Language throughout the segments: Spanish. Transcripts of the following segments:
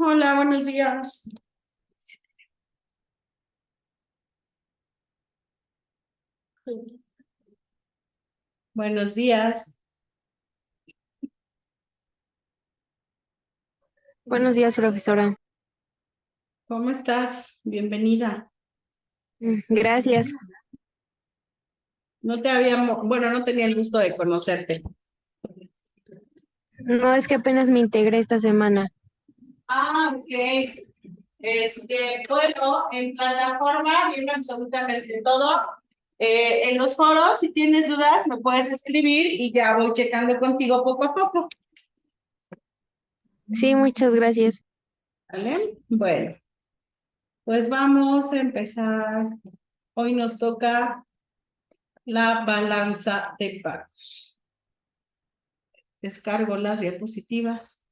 Hola, buenos días. Buenos días. Buenos días, profesora. ¿Cómo estás? Bienvenida. Gracias. No tenía el gusto de conocerte. No es que apenas me integré esta semana. Ok. Bueno, en plataforma viene absolutamente todo. En los foros, si tienes dudas, me puedes escribir y ya voy checando contigo poco a poco. Sí, muchas gracias. ¿Vale? Bueno, pues vamos a empezar. Hoy nos toca la balanza de pagos. Descargo las diapositivas.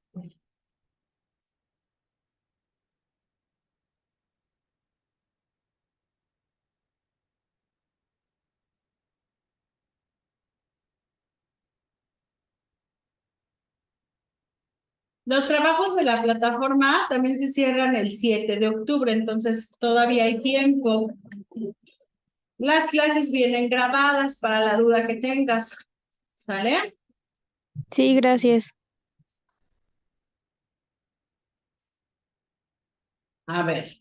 Los trabajos de la plataforma también se cierran el 7 de octubre, entonces todavía hay tiempo. Las clases vienen grabadas para la duda que tengas. ¿Sale? Sí, gracias. A ver,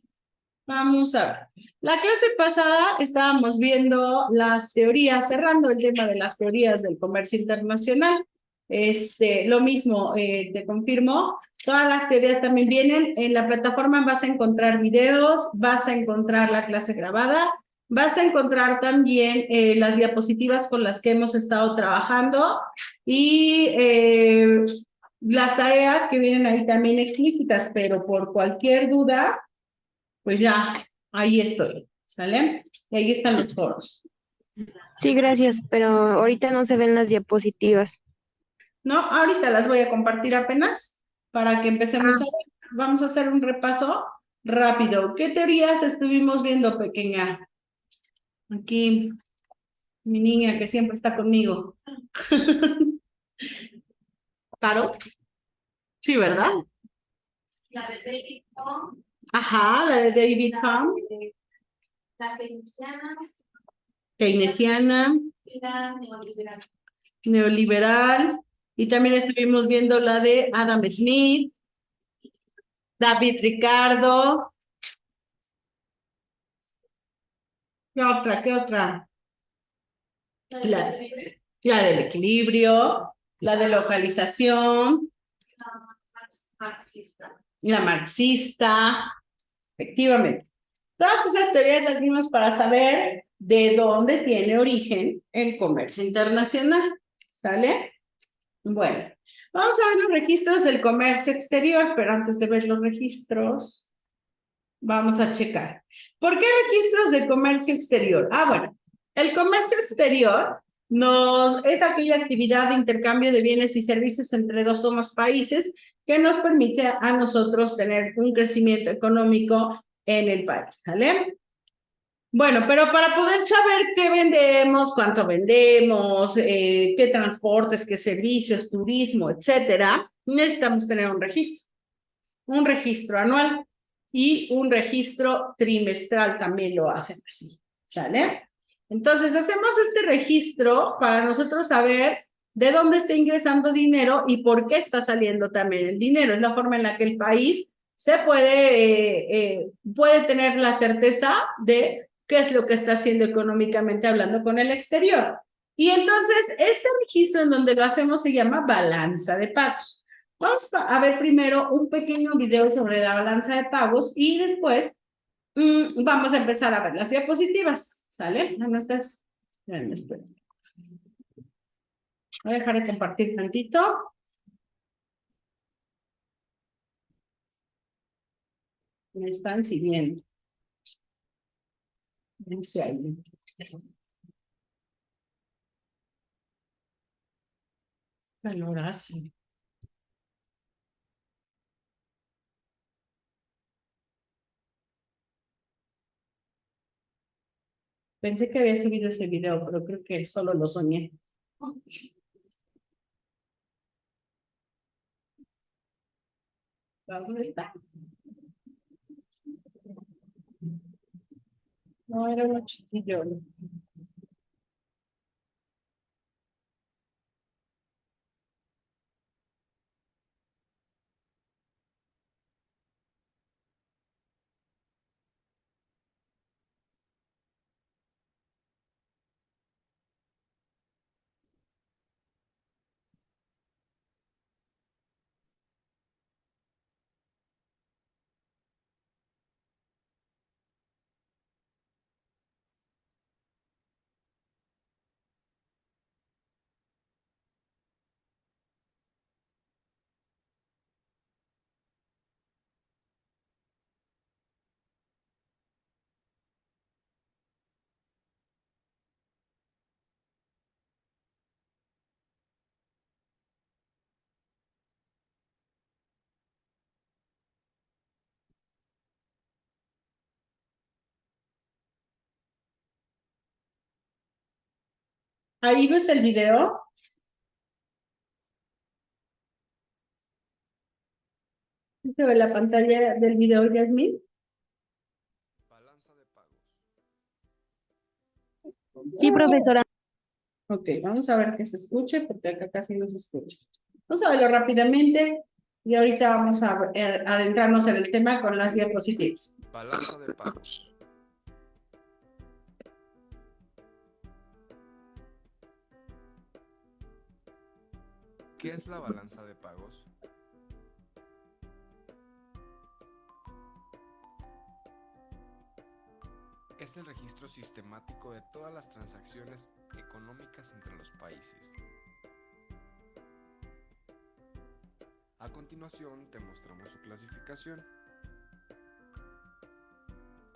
vamos a ver. La clase pasada estábamos viendo las teorías, cerrando el tema de las teorías del comercio internacional. Lo mismo, te confirmo, todas las teorías también vienen. En la plataforma vas a encontrar videos, vas a encontrar la clase grabada, vas a encontrar también las diapositivas con las que hemos estado trabajando y las tareas que vienen ahí también explícitas, pero por cualquier duda, pues ya, ahí estoy, ¿sale? Y ahí están los foros. Sí, gracias, pero ahorita no se ven las diapositivas. No, ahorita las voy a compartir apenas para que empecemos a Ah, ver. Vamos a hacer un repaso rápido. ¿Qué teorías estuvimos viendo, pequeña? Aquí, mi niña que siempre está conmigo. ¿Caro? Sí, ¿verdad? La de David Hume, Ajá, la de David Hume, la keynesiana keynesiana, y la neoliberal. neoliberal, y también estuvimos viendo la de Adam Smith, David Ricardo. ¿Qué otra? ¿Qué otra? La, la del equilibrio, la de localización, Marxista. la marxista, efectivamente. Todas esas teorías las vimos para saber de dónde tiene origen el comercio internacional. ¿Sale? Bueno, vamos a ver los registros del comercio exterior, pero antes de ver los registros, vamos a checar. ¿Por qué registros de comercio exterior? Bueno, el comercio exterior es aquella actividad de intercambio de bienes y servicios entre dos o más países que nos permite a nosotros tener un crecimiento económico en el país, ¿sale? Bueno, pero para poder saber qué vendemos, cuánto vendemos, qué transportes, qué servicios, turismo, etcétera, necesitamos tener un registro anual y un registro trimestral también lo hacen así, ¿sale? Entonces hacemos este registro para nosotros saber de dónde está ingresando dinero y por qué está saliendo también el dinero. Es la forma en la que el país puede tener la certeza de qué es lo que está haciendo económicamente hablando con el exterior. Y entonces este registro en donde lo hacemos se llama balanza de pagos. Vamos a ver primero un pequeño video sobre la balanza de pagos y después vamos a empezar a ver las diapositivas, ¿sale? No estás. Voy a dejar de compartir tantito. Me están siguiendo. No sé ahí. Valoración. Pensé que había subido ese video, pero creo que solo lo soñé. ¿Dónde está? No, era uno chiquillo. Ahí ves el video. ¿Se ve la pantalla del video, Yasmín? Balanza de pagos. Sí, profesora. Ok, vamos a ver que se escuche, porque acá casi no se escucha. Vamos a verlo rápidamente y ahorita vamos a adentrarnos en el tema con las diapositivas. Balanza de pagos. ¿Qué es la balanza de pagos? Es el registro sistemático de todas las transacciones económicas entre los países. A continuación te mostramos su clasificación.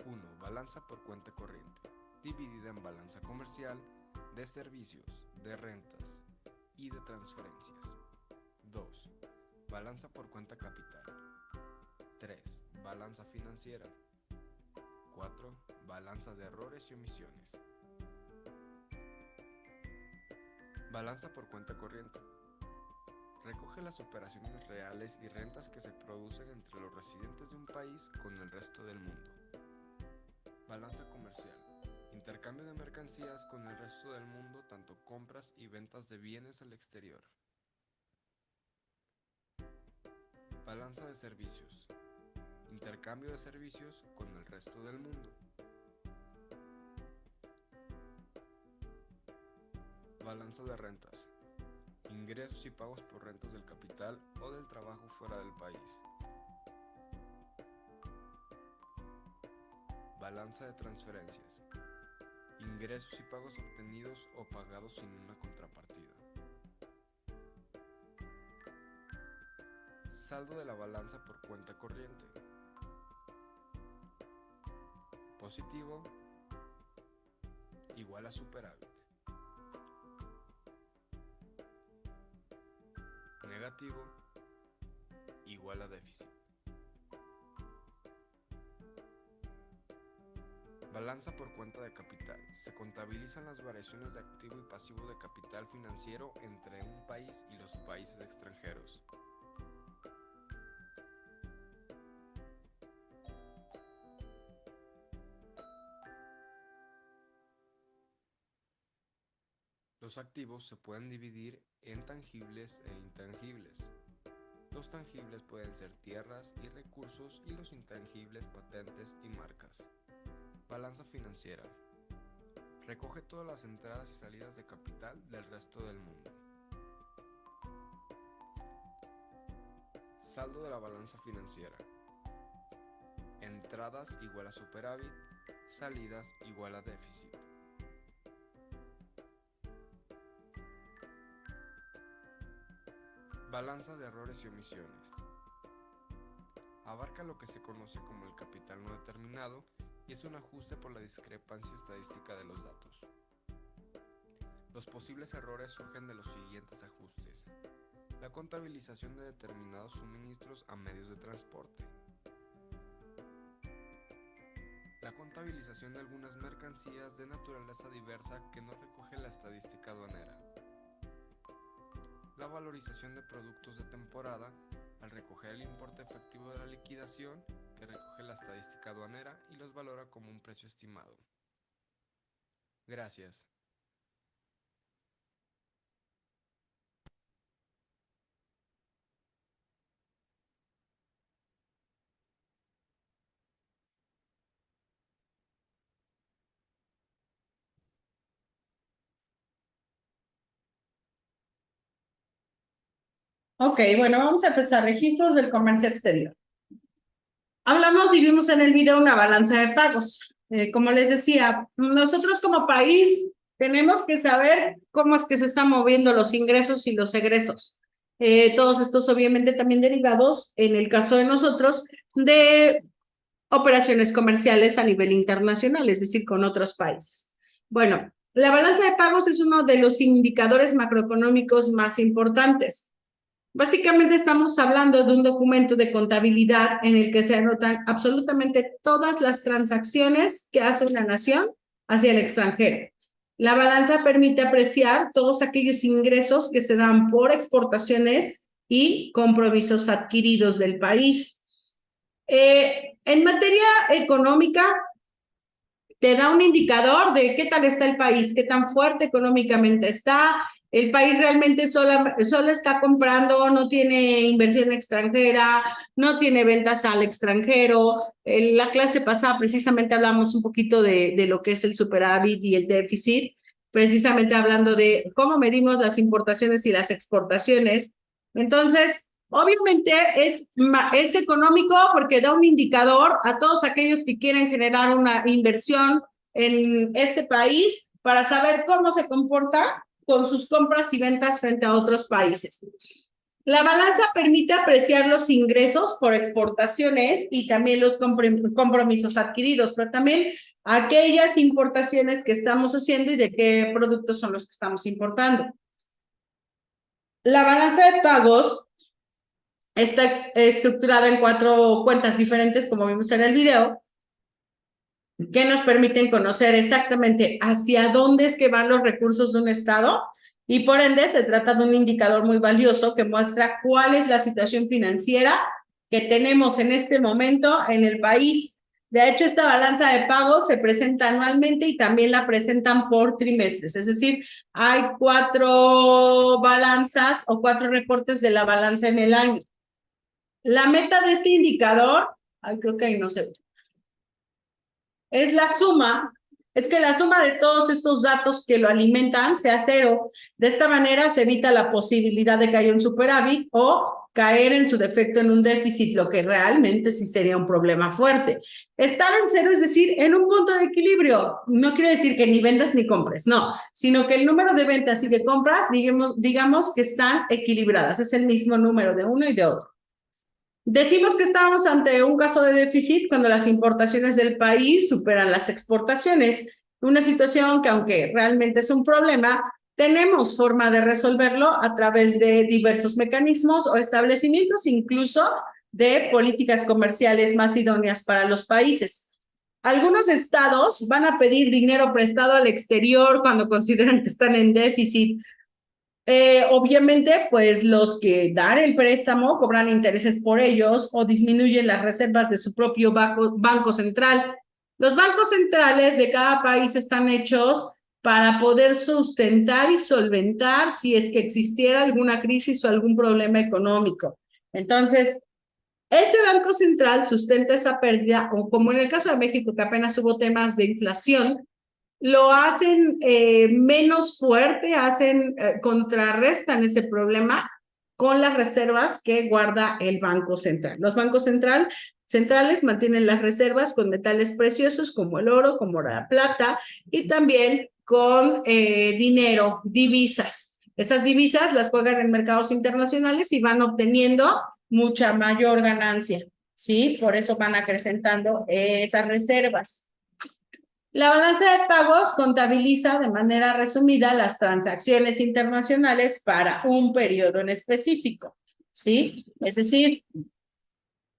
1. Balanza por cuenta corriente, dividida en balanza comercial, de servicios, de rentas y de transferencias. 2. Balanza por cuenta capital. 3. Balanza financiera. 4. Balanza de errores y omisiones. Balanza por cuenta corriente. Recoge las operaciones reales y rentas que se producen entre los residentes de un país con el resto del mundo. Balanza comercial. Intercambio de mercancías con el resto del mundo, tanto compras y ventas de bienes al exterior. Balanza de servicios. Intercambio de servicios con el resto del mundo. Balanza de rentas. Ingresos y pagos por rentas del capital o del trabajo fuera del país. Balanza de transferencias. Ingresos y pagos obtenidos o pagados sin una contrapartida. Saldo de la balanza por cuenta corriente. Positivo igual a superávit. Negativo igual a déficit. Balanza por cuenta de capital. Se contabilizan las variaciones de activo y pasivo de capital financiero entre un país y los países extranjeros. Los activos se pueden dividir en tangibles e intangibles. Los tangibles pueden ser tierras y recursos y los intangibles patentes y marcas. Balanza financiera. Recoge todas las entradas y salidas de capital del resto del mundo. Saldo de la balanza financiera. Entradas igual a superávit, salidas igual a déficit. Balanza de errores y omisiones. Abarca lo que se conoce como el capital no determinado y es un ajuste por la discrepancia estadística de los datos. Los posibles errores surgen de los siguientes ajustes: la contabilización de determinados suministros a medios de transporte, la contabilización de algunas mercancías de naturaleza diversa que no recoge la estadística aduanera, la valorización de productos de temporada al recoger el importe efectivo de la liquidación que recoge la estadística aduanera y los valora como un precio estimado. Gracias. Ok, bueno, vamos a empezar. Registros del comercio exterior. Hablamos y vimos en el video una balanza de pagos. Como les decía, nosotros como país tenemos que saber cómo es que se están moviendo los ingresos y los egresos. Todos estos obviamente también derivados, en el caso de nosotros, de operaciones comerciales a nivel internacional, es decir, con otros países. Bueno, la balanza de pagos es uno de los indicadores macroeconómicos más importantes. Básicamente estamos hablando de un documento de contabilidad en el que se anotan absolutamente todas las transacciones que hace una nación hacia el extranjero. La balanza permite apreciar todos aquellos ingresos que se dan por exportaciones y compromisos adquiridos del país. En materia económica, te da un indicador de qué tal está el país, qué tan fuerte económicamente está, el país realmente solo está comprando, no tiene inversión extranjera, no tiene ventas al extranjero. En la clase pasada precisamente hablamos un poquito de lo que es el superávit y el déficit, precisamente hablando de cómo medimos las importaciones y las exportaciones. Entonces, obviamente es económico porque da un indicador a todos aquellos que quieren generar una inversión en este país para saber cómo se comporta con sus compras y ventas frente a otros países. La balanza permite apreciar los ingresos por exportaciones y también los compromisos adquiridos, pero también aquellas importaciones que estamos haciendo y de qué productos son los que estamos importando. La balanza de pagos está estructurada en 4 cuentas diferentes, como vimos en el video, que nos permiten conocer exactamente hacia dónde es que van los recursos de un estado y por ende se trata de un indicador muy valioso que muestra cuál es la situación financiera que tenemos en este momento en el país. De hecho, esta balanza de pagos se presenta anualmente y también la presentan por trimestres, es decir, hay 4 balanzas o 4 reportes de la balanza en el año. La meta de este indicador, creo que ahí no se ve, es que la suma de todos estos datos que lo alimentan sea 0. De esta manera se evita la posibilidad de que haya un superávit o caer en su defecto en un déficit, lo que realmente sí sería un problema fuerte. Estar en 0 es decir, en un punto de equilibrio, no quiere decir que ni vendas ni compres, no, sino que el número de ventas y de compras, digamos que están equilibradas, es el mismo número de uno y de otro. Decimos que estamos ante un caso de déficit cuando las importaciones del país superan las exportaciones, una situación que aunque realmente es un problema, tenemos forma de resolverlo a través de diversos mecanismos o establecimientos, incluso de políticas comerciales más idóneas para los países. Algunos estados van a pedir dinero prestado al exterior cuando consideran que están en déficit. Obviamente, pues los que dan el préstamo cobran intereses por ellos o disminuyen las reservas de su propio banco central. Los bancos centrales de cada país están hechos para poder sustentar y solventar si es que existiera alguna crisis o algún problema económico. Entonces, ese banco central sustenta esa pérdida, o como en el caso de México, que apenas hubo temas de inflación, lo hacen menos fuerte, contrarrestan ese problema con las reservas que guarda el Banco Central. Los bancos centrales mantienen las reservas con metales preciosos como el oro, como la plata y también con dinero, divisas. Esas divisas las juegan en mercados internacionales y van obteniendo mucha mayor ganancia, ¿sí? Por eso van acrecentando esas reservas. La balanza de pagos contabiliza de manera resumida las transacciones internacionales para un periodo en específico, ¿sí? Es decir,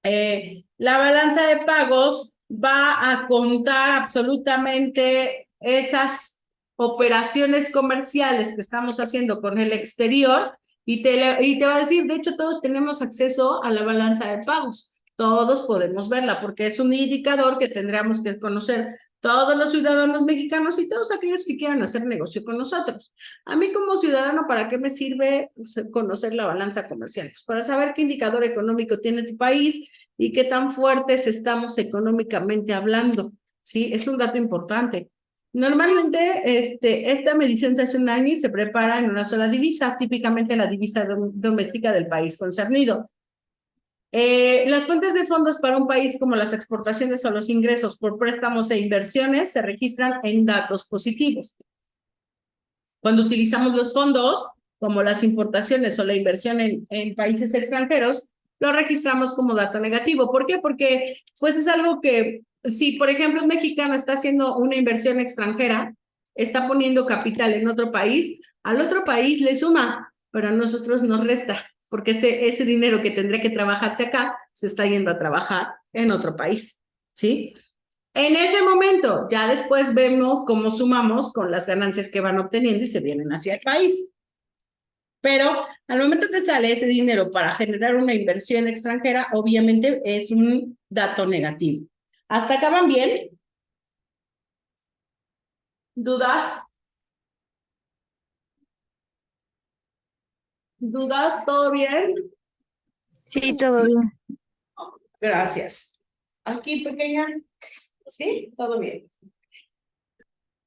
la balanza de pagos va a contar absolutamente esas operaciones comerciales que estamos haciendo con el exterior y te va a decir, de hecho, todos tenemos acceso a la balanza de pagos. Todos podemos verla porque es un indicador que tendríamos que conocer todos los ciudadanos mexicanos y todos aquellos que quieran hacer negocio con nosotros. A mí como ciudadano, ¿para qué me sirve conocer la balanza comercial? Pues para saber qué indicador económico tiene tu país y qué tan fuertes estamos económicamente hablando, ¿sí? Es un dato importante. Normalmente, esta medición se hace un año y se prepara en una sola divisa, típicamente la divisa doméstica del país concernido. Las fuentes de fondos para un país como las exportaciones o los ingresos por préstamos e inversiones se registran en datos positivos. Cuando utilizamos los fondos, como las importaciones o la inversión en países extranjeros, lo registramos como dato negativo. ¿Por qué? Porque pues es algo que, si por ejemplo un mexicano está haciendo una inversión extranjera, está poniendo capital en otro país, al otro país le suma, pero a nosotros nos resta, porque ese dinero que tendría que trabajarse acá se está yendo a trabajar en otro país, ¿sí? En ese momento, ya después vemos cómo sumamos con las ganancias que van obteniendo y se vienen hacia el país. Pero al momento que sale ese dinero para generar una inversión extranjera, obviamente es un dato negativo. ¿Hasta acá van bien? ¿Dudas? ¿Dudas? ¿Todo bien? Sí, todo bien. Gracias. Aquí, pequeña. ¿Sí? Todo bien.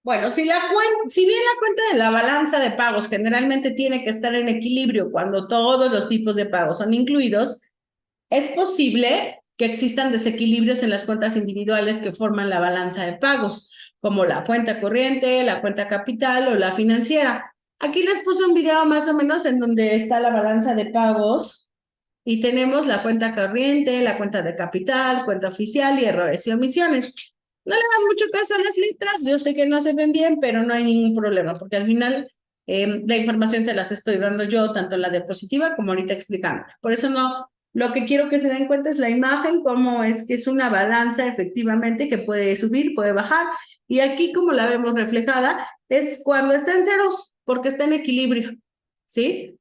Bueno, si bien la cuenta de la balanza de pagos generalmente tiene que estar en equilibrio cuando todos los tipos de pagos son incluidos, es posible que existan desequilibrios en las cuentas individuales que forman la balanza de pagos, como la cuenta corriente, la cuenta capital o la financiera. Aquí les puse un video más o menos en donde está la balanza de pagos y tenemos la cuenta corriente, la cuenta de capital, cuenta oficial y errores y omisiones. No le dan mucho caso a las letras, yo sé que no se ven bien, pero no hay ningún problema, porque al final la información se las estoy dando yo, tanto la diapositiva como ahorita explicando. Por eso no, lo que quiero que se den cuenta es la imagen, cómo es que es una balanza efectivamente que puede subir, puede bajar, y aquí como la vemos reflejada, es cuando está en ceros, porque está en equilibrio, ¿sí?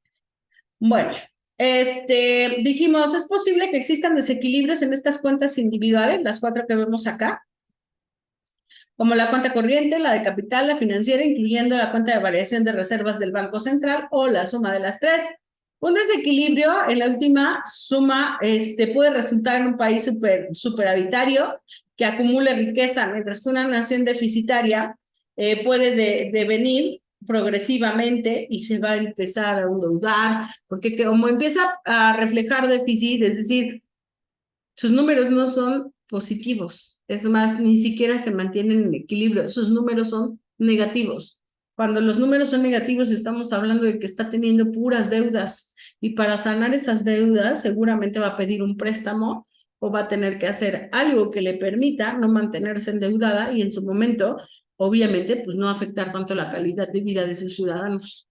Bueno, dijimos, es posible que existan desequilibrios en estas cuentas individuales, las 4 que vemos acá, como la cuenta corriente, la de capital, la financiera, incluyendo la cuenta de variación de reservas del Banco Central o la suma de las 3. Un desequilibrio en la última suma puede resultar en un país superavitario que acumule riqueza, mientras que una nación deficitaria puede devenir progresivamente y se va a empezar a endeudar, porque como empieza a reflejar déficit, es decir, sus números no son positivos, es más, ni siquiera se mantienen en equilibrio, sus números son negativos. Cuando los números son negativos estamos hablando de que está teniendo puras deudas y para sanar esas deudas seguramente va a pedir un préstamo o va a tener que hacer algo que le permita no mantenerse endeudada y en su momento, obviamente, pues no afectar tanto la calidad de vida de sus ciudadanos.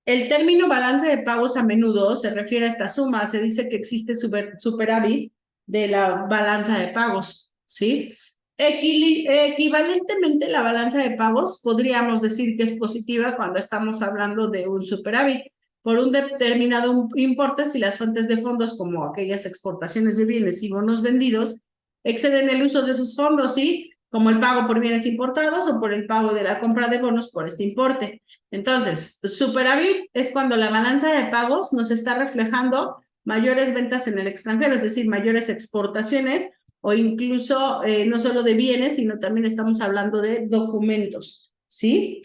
El término balance de pagos a menudo se refiere a esta suma. Se dice que existe superávit de la balanza de pagos, ¿sí? Equivalentemente, la balanza de pagos podríamos decir que es positiva cuando estamos hablando de un superávit por un determinado importe si las fuentes de fondos, como aquellas exportaciones de bienes y bonos vendidos, exceden el uso de esos fondos, ¿sí? Como el pago por bienes importados o por el pago de la compra de bonos por este importe. Entonces, superávit es cuando la balanza de pagos nos está reflejando mayores ventas en el extranjero, es decir, mayores exportaciones o incluso no solo de bienes, sino también estamos hablando de documentos, ¿sí?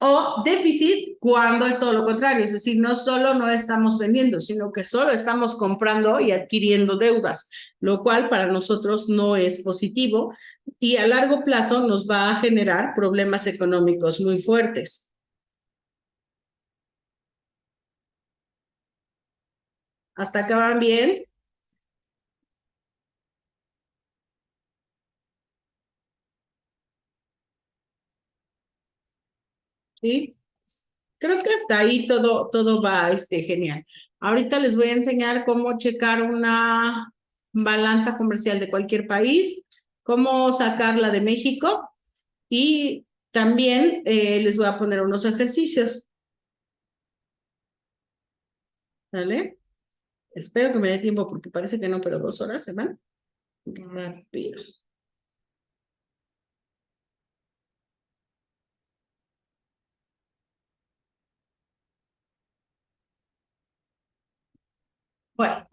O déficit cuando es todo lo contrario, es decir, no solo no estamos vendiendo, sino que solo estamos comprando y adquiriendo deudas, lo cual para nosotros no es positivo y a largo plazo nos va a generar problemas económicos muy fuertes. ¿Hasta acá van bien? ¿Sí? Creo que hasta ahí todo va genial. Ahorita les voy a enseñar cómo checar una balanza comercial de cualquier país, cómo sacarla de México y también les voy a poner unos ejercicios. ¿Vale? Espero que me dé tiempo porque parece que no, pero 2 horas se van rápido. Bueno,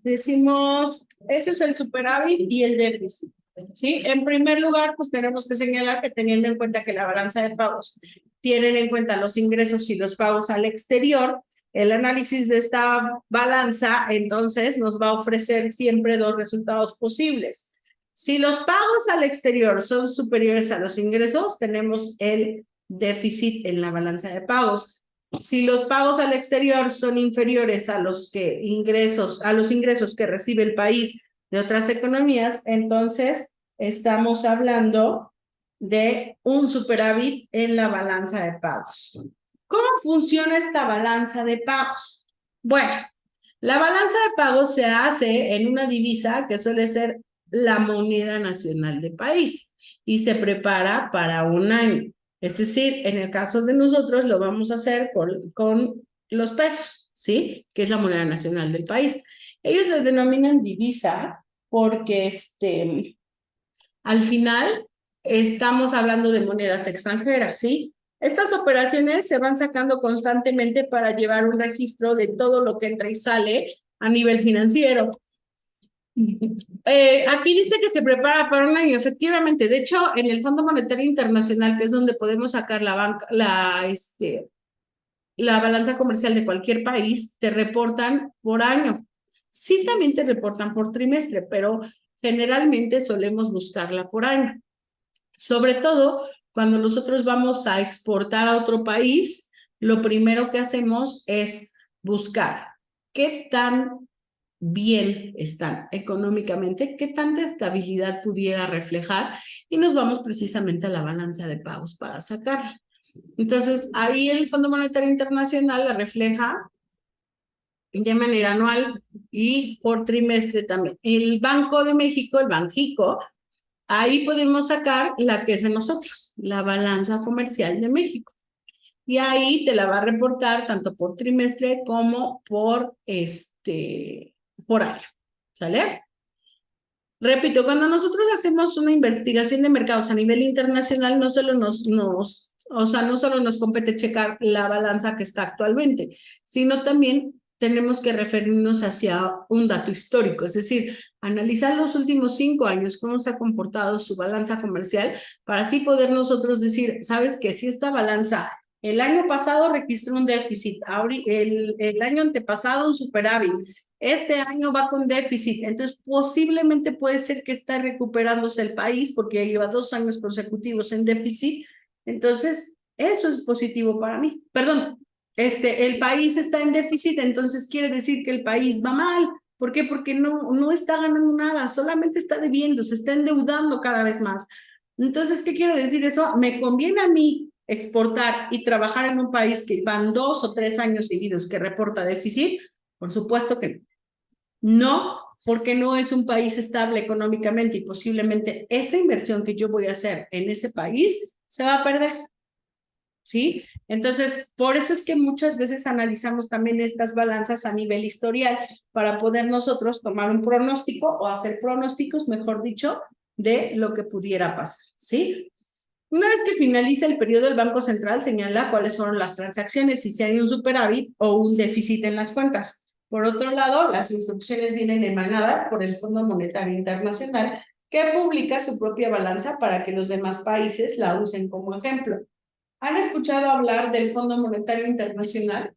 decimos, ese es el superávit y el déficit. ¿Sí? En primer lugar, pues tenemos que señalar que teniendo en cuenta que la balanza de pagos tienen en cuenta los ingresos y los pagos al exterior, el análisis de esta balanza entonces nos va a ofrecer siempre 2 resultados posibles. Si los pagos al exterior son superiores a los ingresos, tenemos el déficit en la balanza de pagos. Si los pagos al exterior son inferiores a los ingresos que recibe el país de otras economías, entonces estamos hablando de un superávit en la balanza de pagos. ¿Cómo funciona esta balanza de pagos? Bueno, la balanza de pagos se hace en una divisa que suele ser la moneda nacional del país y se prepara para un año. Es decir, en el caso de nosotros lo vamos a hacer con los pesos, ¿sí? Que es la moneda nacional del país. Ellos le denominan divisa porque al final estamos hablando de monedas extranjeras, ¿sí? Estas operaciones se van sacando constantemente para llevar un registro de todo lo que entra y sale a nivel financiero. Aquí dice que se prepara para un año, efectivamente. De hecho, en el Fondo Monetario Internacional, que es donde podemos sacar la balanza comercial de cualquier país, te reportan por año. Sí, también te reportan por trimestre, pero generalmente solemos buscarla por año. Sobre todo cuando nosotros vamos a exportar a otro país, lo primero que hacemos es buscar qué tan bien están económicamente, qué tanta estabilidad pudiera reflejar y nos vamos precisamente a la balanza de pagos para sacarla. Entonces, ahí el Fondo Monetario Internacional la refleja de manera anual y por trimestre también. El Banco de México, el Banjico, ahí podemos sacar la que es de nosotros, la balanza comercial de México. Y ahí te la va a reportar tanto por trimestre como por año. ¿Sale? Repito, cuando nosotros hacemos una investigación de mercados a nivel internacional, no solo no solo nos compete checar la balanza que está actualmente, sino también tenemos que referirnos hacia un dato histórico, es decir, analizar los últimos 5 años, cómo se ha comportado su balanza comercial, para así poder nosotros decir, ¿sabes qué? Si esta balanza el año pasado registró un déficit, el año antepasado un superávit, este año va con déficit, entonces posiblemente puede ser que está recuperándose el país porque ya lleva 2 años consecutivos en déficit, entonces eso es positivo para mí. Perdón, el país está en déficit, entonces quiere decir que el país va mal. ¿Por qué? Porque no está ganando nada, solamente está debiendo, se está endeudando cada vez más. Entonces, ¿qué quiere decir eso? Me conviene a mí exportar y trabajar en un país que van 2 o 3 años seguidos que reporta déficit. Por supuesto que no, porque no es un país estable económicamente y posiblemente esa inversión que yo voy a hacer en ese país se va a perder. ¿Sí? Entonces, por eso es que muchas veces analizamos también estas balanzas a nivel historial para poder nosotros tomar un pronóstico o hacer pronósticos, mejor dicho, de lo que pudiera pasar, ¿sí? Una vez que finaliza el periodo, el Banco Central señala cuáles fueron las transacciones y si hay un superávit o un déficit en las cuentas. Por otro lado, las instrucciones vienen emanadas por el Fondo Monetario Internacional, que publica su propia balanza para que los demás países la usen como ejemplo. ¿Han escuchado hablar del Fondo Monetario Internacional?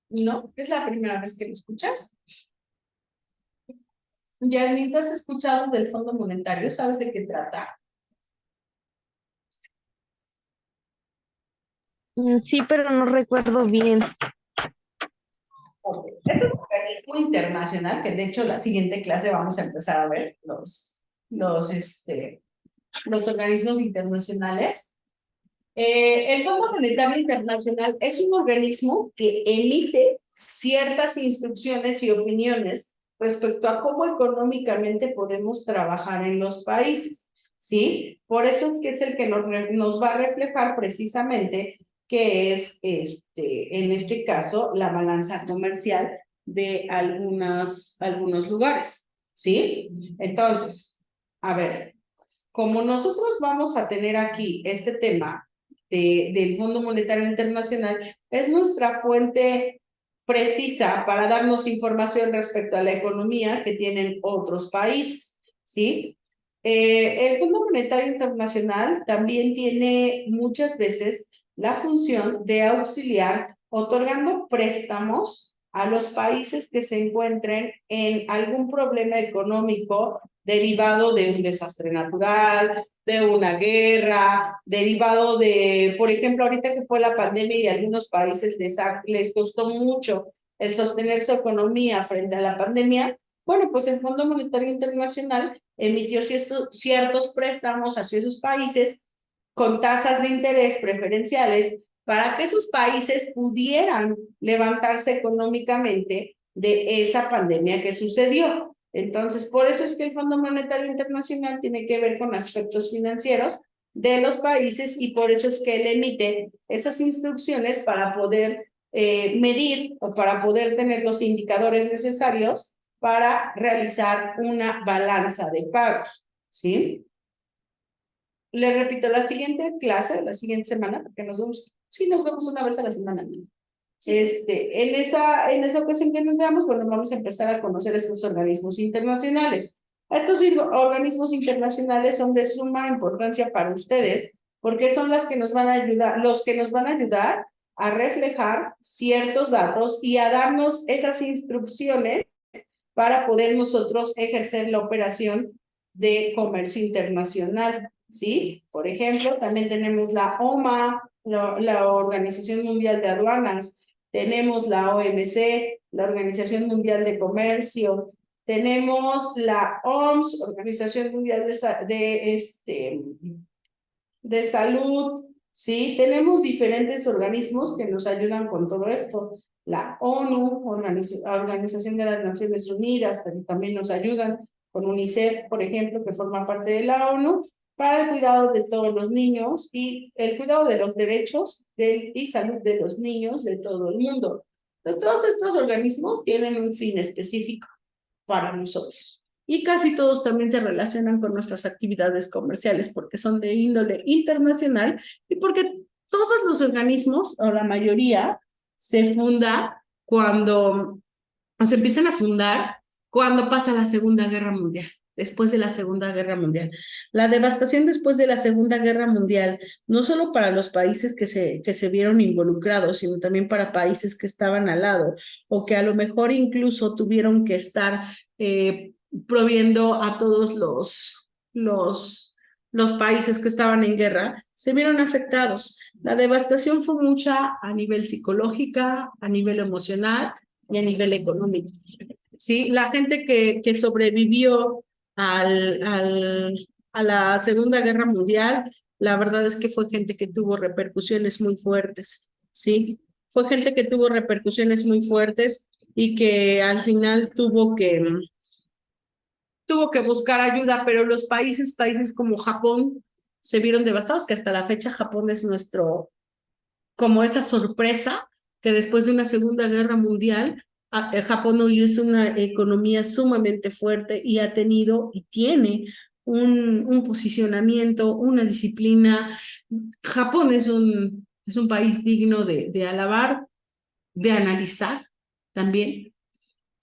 ¿No? ¿Es la primera vez que lo escuchas? Yasmin, ¿tú has escuchado del Fondo Monetario? ¿Sabes de qué trata? Sí, pero no recuerdo bien. Okay. Es un organismo internacional que de hecho la siguiente clase vamos a empezar a ver los organismos internacionales. El Fondo Monetario Internacional es un organismo que emite ciertas instrucciones y opiniones respecto a cómo económicamente podemos trabajar en los países, ¿sí? Por eso es que es el que nos va a reflejar precisamente que es, en este caso, la balanza comercial de algunos lugares, ¿sí? Entonces, a ver, como nosotros vamos a tener aquí este tema del Fondo Monetario Internacional, es nuestra fuente precisa para darnos información respecto a la economía que tienen otros países, ¿sí? El Fondo Monetario Internacional también tiene muchas veces la función de auxiliar otorgando préstamos a los países que se encuentren en algún problema económico derivado de un desastre natural, de una guerra, derivado de, por ejemplo, ahorita que fue la pandemia y a algunos países les costó mucho el sostener su economía frente a la pandemia. Bueno, pues el Fondo Monetario Internacional emitió ciertos préstamos hacia esos países con tasas de interés preferenciales para que esos países pudieran levantarse económicamente de esa pandemia que sucedió. Entonces, por eso es que el Fondo Monetario Internacional tiene que ver con aspectos financieros de los países y por eso es que él emite esas instrucciones para poder medir o para poder tener los indicadores necesarios para realizar una balanza de pagos, ¿sí? Le repito, la siguiente clase, la siguiente semana, porque nos vemos una vez a la semana. En esa ocasión que nos veamos, bueno, vamos a empezar a conocer estos organismos internacionales. Estos organismos internacionales son de suma importancia para ustedes, porque son los que nos van a ayudar a reflejar ciertos datos y a darnos esas instrucciones para poder nosotros ejercer la operación de comercio internacional, ¿sí? Por ejemplo, también tenemos la OMA, la Organización Mundial de Aduanas, tenemos la OMC, la Organización Mundial de Comercio, tenemos la OMS, Organización Mundial de Salud, ¿sí? Tenemos diferentes organismos que nos ayudan con todo esto. La ONU, Organización de las Naciones Unidas, también nos ayudan con UNICEF, por ejemplo, que forma parte de la ONU, para el cuidado de todos los niños y el cuidado de los derechos y salud de los niños de todo el mundo. Entonces, todos estos organismos tienen un fin específico para nosotros. Y casi todos también se relacionan con nuestras actividades comerciales porque son de índole internacional y porque todos los organismos, o la mayoría, se empiezan a fundar cuando pasa la Segunda Guerra Mundial, después de la Segunda Guerra Mundial. La devastación después de la Segunda Guerra Mundial, no solo para los países que se vieron involucrados, sino también para países que estaban al lado o que a lo mejor incluso tuvieron que estar proviendo a todos los países que estaban en guerra, se vieron afectados. La devastación fue mucha a nivel psicológica, a nivel emocional y a nivel económico. ¿Sí? La gente que sobrevivió a la Segunda Guerra Mundial, la verdad es que fue gente que tuvo repercusiones muy fuertes, ¿sí? Fue gente que tuvo repercusiones muy fuertes y que al final tuvo que buscar ayuda, pero los países como Japón se vieron devastados, que hasta la fecha Japón es como esa sorpresa que después de una Segunda Guerra Mundial, Japón hoy es una economía sumamente fuerte y ha tenido y tiene un posicionamiento, una disciplina. Japón es un país digno de alabar, de analizar también,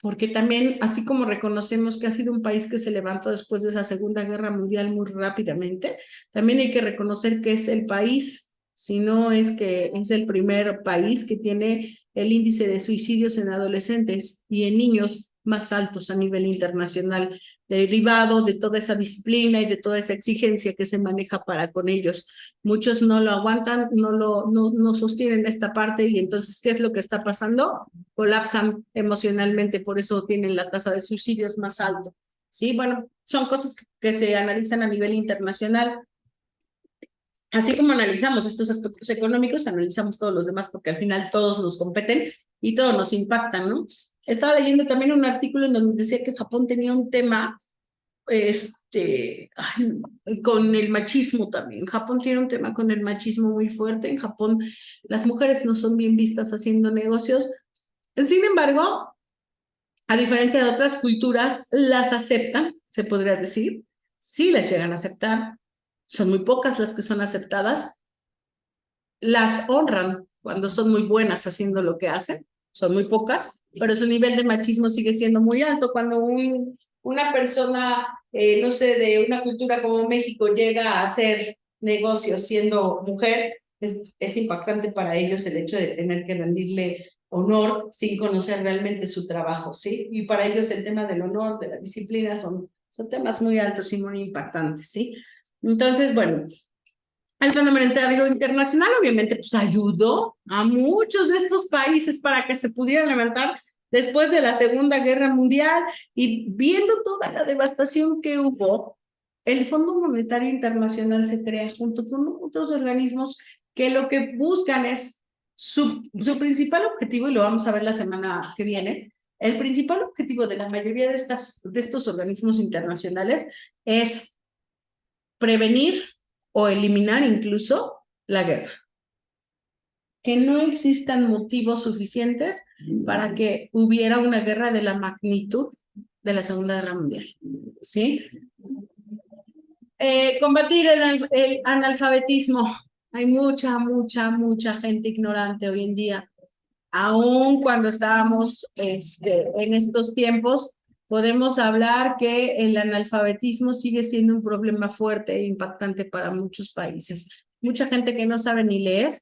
porque también, así como reconocemos que ha sido un país que se levantó después de esa Segunda Guerra Mundial muy rápidamente, también hay que reconocer que es el país, si no es que es el primer país que tiene el índice de suicidios en adolescentes y en niños más altos a nivel internacional, derivado de toda esa disciplina y de toda esa exigencia que se maneja para con ellos. Muchos no lo aguantan, no sostienen esta parte y entonces, ¿qué es lo que está pasando? Colapsan emocionalmente, por eso tienen la tasa de suicidios más alta. Sí, bueno, son cosas que se analizan a nivel internacional. Así como analizamos estos aspectos económicos, analizamos todos los demás porque al final todos nos competen y todos nos impactan, ¿no? Estaba leyendo también un artículo en donde decía que Japón tenía un tema con el machismo también. Japón tiene un tema con el machismo muy fuerte. En Japón las mujeres no son bien vistas haciendo negocios. Sin embargo, a diferencia de otras culturas, las aceptan, se podría decir. Sí las llegan a aceptar. Son muy pocas las que son aceptadas. Las honran cuando son muy buenas haciendo lo que hacen. Son muy pocas, pero su nivel de machismo sigue siendo muy alto. Cuando una persona, no sé, de una cultura como México llega a hacer negocios siendo mujer, es impactante para ellos el hecho de tener que rendirle honor sin conocer realmente su trabajo, ¿sí? Y para ellos el tema del honor, de la disciplina, son temas muy altos y muy impactantes, ¿sí? Entonces, bueno, el Fondo Monetario Internacional obviamente pues ayudó a muchos de estos países para que se pudieran levantar después de la Segunda Guerra Mundial y viendo toda la devastación que hubo, el Fondo Monetario Internacional se crea junto con otros organismos que lo que buscan es su principal objetivo, y lo vamos a ver la semana que viene, el principal objetivo de la mayoría de estos organismos internacionales es prevenir o eliminar incluso la guerra. Que no existan motivos suficientes para que hubiera una guerra de la magnitud de la Segunda Guerra Mundial. ¿Sí? Combatir el analfabetismo. Hay mucha gente ignorante hoy en día. Aún cuando estábamos en estos tiempos, podemos hablar que el analfabetismo sigue siendo un problema fuerte e impactante para muchos países. Mucha gente que no sabe ni leer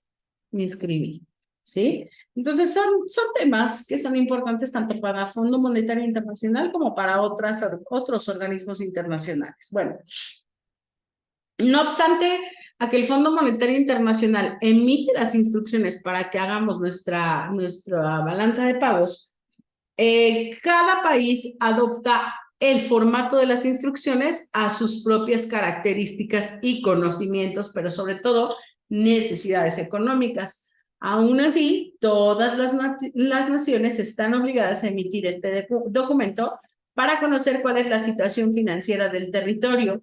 ni escribir, ¿sí? Entonces son temas que son importantes tanto para el Fondo Monetario Internacional como para otros organismos internacionales. Bueno, no obstante, a que el Fondo Monetario Internacional emite las instrucciones para que hagamos nuestra balanza de pagos, cada país adopta el formato de las instrucciones a sus propias características y conocimientos, pero sobre todo necesidades económicas. Aún así, todas las naciones están obligadas a emitir este documento para conocer cuál es la situación financiera del territorio.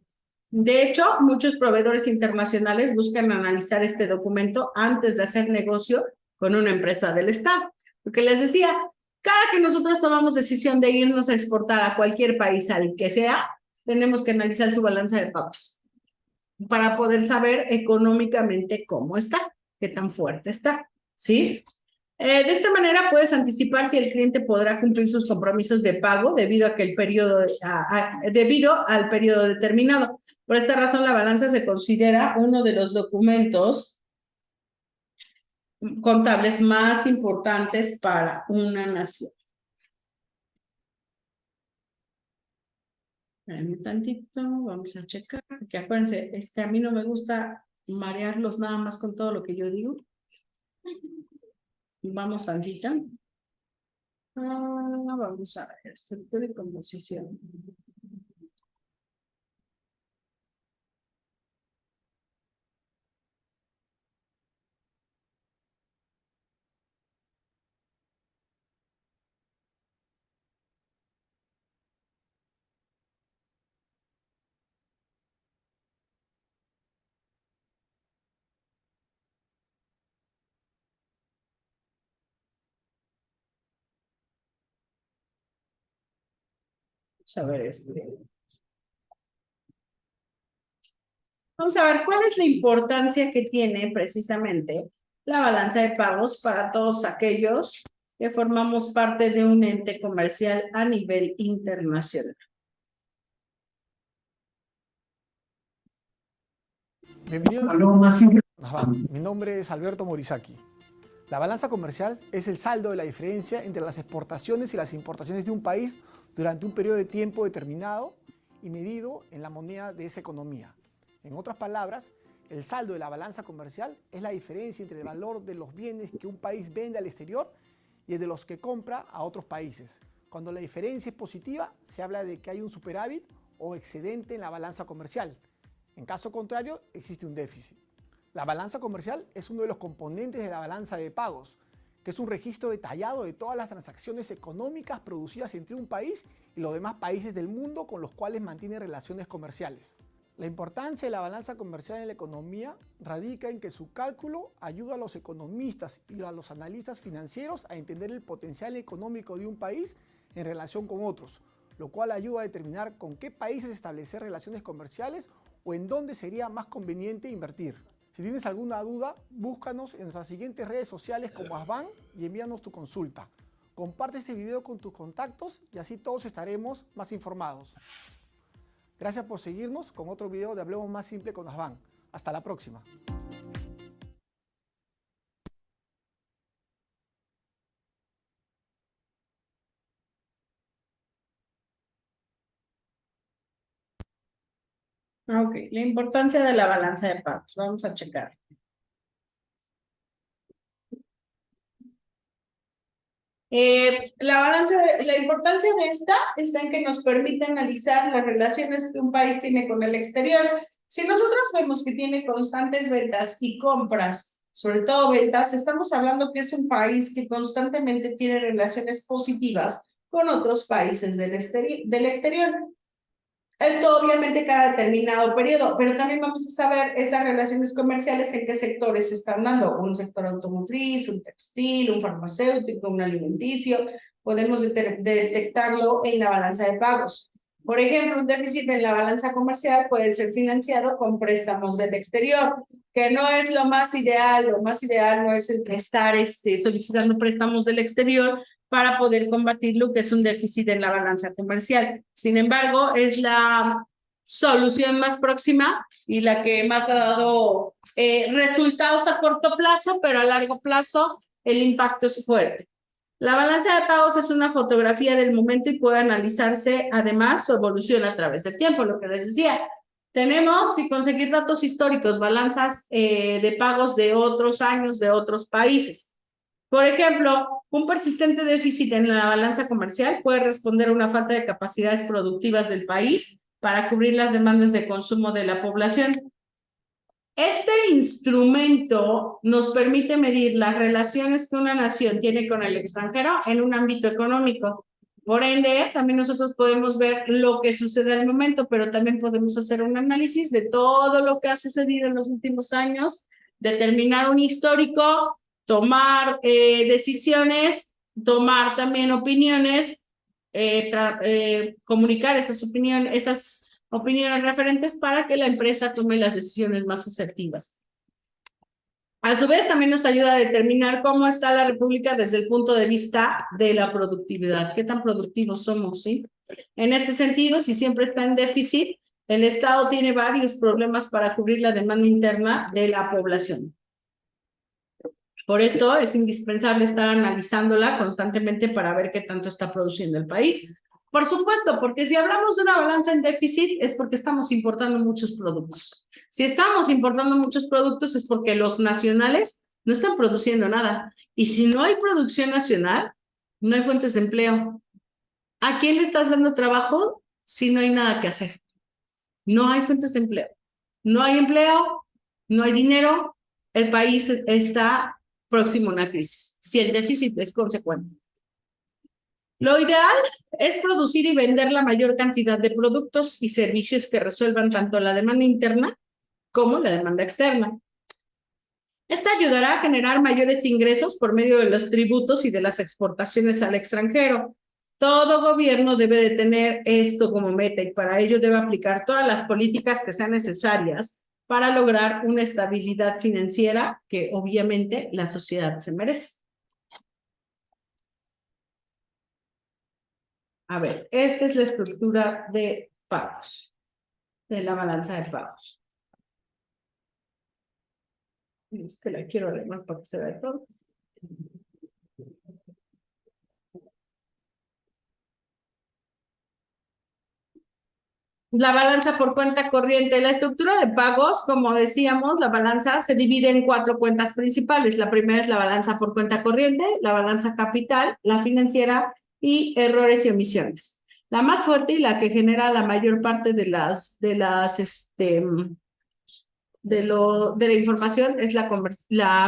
De hecho, muchos proveedores internacionales buscan analizar este documento antes de hacer negocio con una empresa del Estado. Lo que les decía, cada que nosotros tomamos decisión de irnos a exportar a cualquier país, al que sea, tenemos que analizar su balanza de pagos para poder saber económicamente cómo está, qué tan fuerte está, ¿sí? De esta manera puedes anticipar si el cliente podrá cumplir sus compromisos de pago debido a que debido al periodo determinado. Por esta razón, la balanza se considera uno de los documentos contables más importantes para una nación. Un tantito, vamos a checar, porque acuérdense, es que a mí no me gusta marearlos nada más con todo lo que yo digo. Vamos tantito. Vamos a ver, estructura y composición. Vamos a ver Vamos a ver cuál es la importancia que tiene precisamente la balanza de pagos para todos aquellos que formamos parte de un ente comercial a nivel internacional. Bienvenido. Mi nombre es Alberto Morisaki. La balanza comercial es el saldo de la diferencia entre las exportaciones y las importaciones de un país durante un periodo de tiempo determinado y medido en la moneda de esa economía. En otras palabras, el saldo de la balanza comercial es la diferencia entre el valor de los bienes que un país vende al exterior y el de los que compra a otros países. Cuando la diferencia es positiva, se habla de que hay un superávit o excedente en la balanza comercial. En caso contrario, existe un déficit. La balanza comercial es uno de los componentes de la balanza de pagos, que es un registro detallado de todas las transacciones económicas producidas entre un país y los demás países del mundo con los cuales mantiene relaciones comerciales. La importancia de la balanza comercial en la economía radica en que su cálculo ayuda a los economistas y a los analistas financieros a entender el potencial económico de un país en relación con otros, lo cual ayuda a determinar con qué países establecer relaciones comerciales o en dónde sería más conveniente invertir. Si tienes alguna duda, búscanos en nuestras siguientes redes sociales como Asban y envíanos tu consulta. Comparte este video con tus contactos y así todos estaremos más informados. Gracias por seguirnos con otro video de Hablemos Más Simple con Asban. Hasta la próxima. Ok, la importancia de la balanza de pagos. Vamos a checar. La importancia de esta está en que nos permite analizar las relaciones que un país tiene con el exterior. Si nosotros vemos que tiene constantes ventas y compras, sobre todo ventas, estamos hablando que es un país que constantemente tiene relaciones positivas con otros países del exterior. Esto obviamente cada determinado periodo, pero también vamos a saber esas relaciones comerciales en qué sectores se están dando. Un sector automotriz, un textil, un farmacéutico, un alimenticio. Podemos detectarlo en la balanza de pagos. Por ejemplo, un déficit en la balanza comercial puede ser financiado con préstamos del exterior, que no es lo más ideal. Lo más ideal no es estar solicitando préstamos del exterior para poder combatir lo que es un déficit en la balanza comercial. Sin embargo, es la solución más próxima y la que más ha dado resultados a corto plazo, pero a largo plazo el impacto es fuerte. La balanza de pagos es una fotografía del momento y puede analizarse además su evolución a través del tiempo, lo que les decía. Tenemos que conseguir datos históricos, balanzas de pagos de otros años, de otros países. Por ejemplo, un persistente déficit en la balanza comercial puede responder a una falta de capacidades productivas del país para cubrir las demandas de consumo de la población. Este instrumento nos permite medir las relaciones que una nación tiene con el extranjero en un ámbito económico. Por ende, también nosotros podemos ver lo que sucede al momento, pero también podemos hacer un análisis de todo lo que ha sucedido en los últimos años, determinar un histórico, tomar decisiones, tomar también opiniones, comunicar esas opiniones referentes para que la empresa tome las decisiones más asertivas. A su vez, también nos ayuda a determinar cómo está la República desde el punto de vista de la productividad. ¿Qué tan productivos somos? ¿Sí? En este sentido, si siempre está en déficit, el Estado tiene varios problemas para cubrir la demanda interna de la población. Por esto es indispensable estar analizándola constantemente para ver qué tanto está produciendo el país. Por supuesto, porque si hablamos de una balanza en déficit es porque estamos importando muchos productos. Si estamos importando muchos productos es porque los nacionales no están produciendo nada. Y si no hay producción nacional, no hay fuentes de empleo. ¿A quién le estás dando trabajo si no hay nada que hacer? No hay fuentes de empleo. No hay empleo, no hay dinero, el país está próximo a una crisis, si el déficit es consecuente. Lo ideal es producir y vender la mayor cantidad de productos y servicios que resuelvan tanto la demanda interna como la demanda externa. Esto ayudará a generar mayores ingresos por medio de los tributos y de las exportaciones al extranjero. Todo gobierno debe de tener esto como meta y para ello debe aplicar todas las políticas que sean necesarias para lograr una estabilidad financiera que obviamente la sociedad se merece. A ver, esta es la estructura de pagos, de la balanza de pagos. Es que la quiero leer más para que se vea todo. La balanza por cuenta corriente. La estructura de pagos, como decíamos, la balanza se divide en 4 cuentas principales. La primera es la balanza por cuenta corriente, la balanza capital, la financiera y errores y omisiones. La más fuerte y la que genera la mayor parte de las de la información es la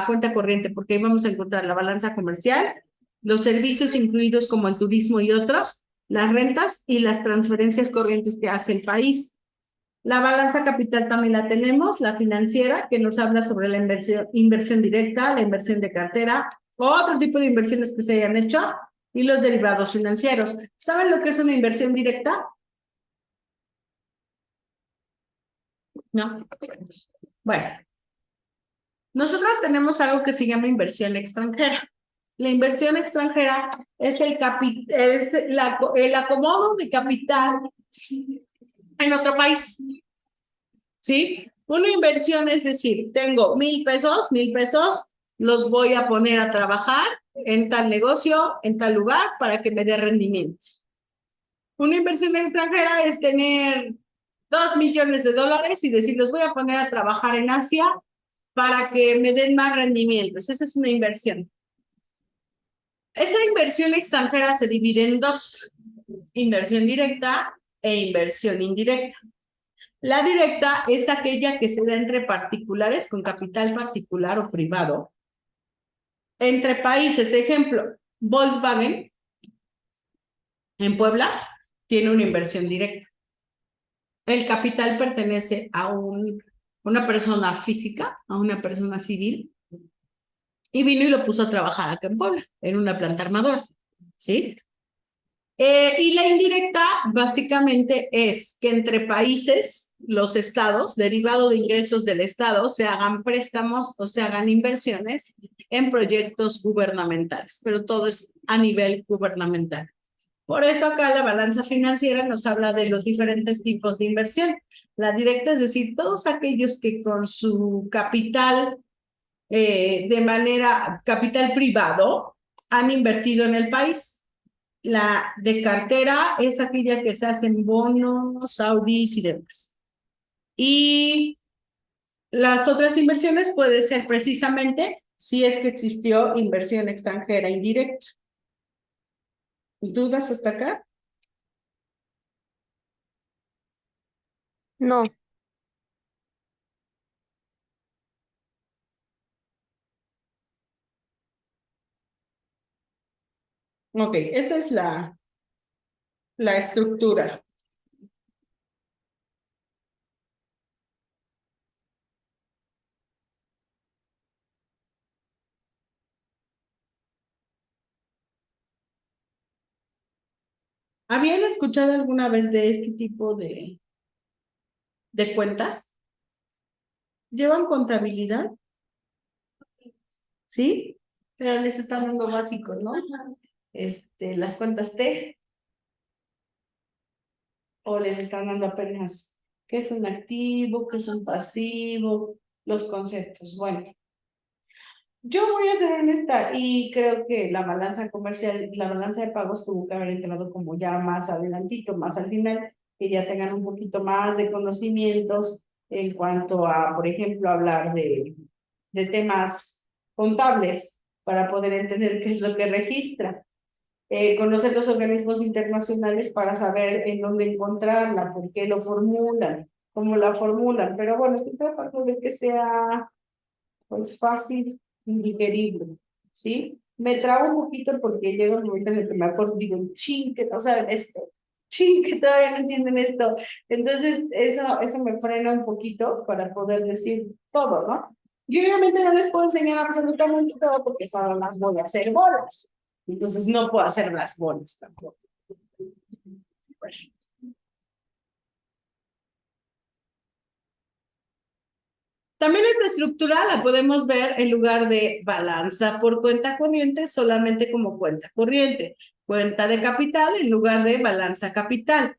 cuenta corriente, porque ahí vamos a encontrar la balanza comercial, los servicios incluidos como el turismo y otros, las rentas y las transferencias corrientes que hace el país. La balanza capital también la tenemos, la financiera, que nos habla sobre la inversión directa, la inversión de cartera, otro tipo de inversiones que se hayan hecho, y los derivados financieros. ¿Saben lo que es una inversión directa? No. Bueno, nosotros tenemos algo que se llama inversión extranjera. La inversión extranjera es el acomodo de capital en otro país. ¿Sí? Una inversión es decir, tengo 1,000 pesos, los voy a poner a trabajar en tal negocio, en tal lugar, para que me dé rendimientos. Una inversión extranjera es tener 2 millones de dólares y decir, los voy a poner a trabajar en Asia para que me den más rendimientos. Esa es una inversión. Esa inversión extranjera se divide en dos: inversión directa e inversión indirecta. La directa es aquella que se da entre particulares con capital particular o privado. Entre países, ejemplo, Volkswagen en Puebla tiene una inversión directa. El capital pertenece a una persona física, a una persona civil, y vino y lo puso a trabajar acá en Puebla, en una planta armadora, ¿sí? Y la indirecta básicamente es que entre países, los estados, derivado de ingresos del estado, se hagan préstamos o se hagan inversiones en proyectos gubernamentales, pero todo es a nivel gubernamental. Por eso acá la balanza financiera nos habla de los diferentes tipos de inversión. La directa, es decir, todos aquellos que con su capital, capital privado, han invertido en el país. La de cartera es aquella que se hace en bonos, Audis y demás. Y las otras inversiones puede ser precisamente si es que existió inversión extranjera indirecta. ¿Dudas hasta acá? No, Ok, esa es la estructura. ¿Habían escuchado alguna vez de este tipo de cuentas? ¿Llevan contabilidad? ¿Sí? Pero les están dando básicos, ¿no? Las cuentas T, o les están dando apenas qué es un activo, qué es un pasivo, los conceptos. Bueno, yo voy a ser honesta y creo que la balanza comercial, la balanza de pagos tuvo que haber entrado como ya más adelantito, más al final, que ya tengan un poquito más de conocimientos en cuanto a, por ejemplo, hablar de temas contables para poder entender qué es lo que registra. Conocer los organismos internacionales para saber en dónde encontrarla, por qué lo formulan, cómo la formulan. Pero bueno, estoy tratando de que sea pues fácil y digerible, ¿sí? Me trabo un poquito porque llega un momento en el que me acuerdo y digo, ching, que no saben esto, ching, que todavía no entienden esto. Entonces, eso me frena un poquito para poder decir todo, ¿no? Yo obviamente no les puedo enseñar absolutamente todo porque solo las voy a hacer bolas. Entonces no puedo hacer las bolas tampoco. Bueno. También esta estructura la podemos ver en lugar de balanza por cuenta corriente, solamente como cuenta corriente. Cuenta de capital en lugar de balanza capital.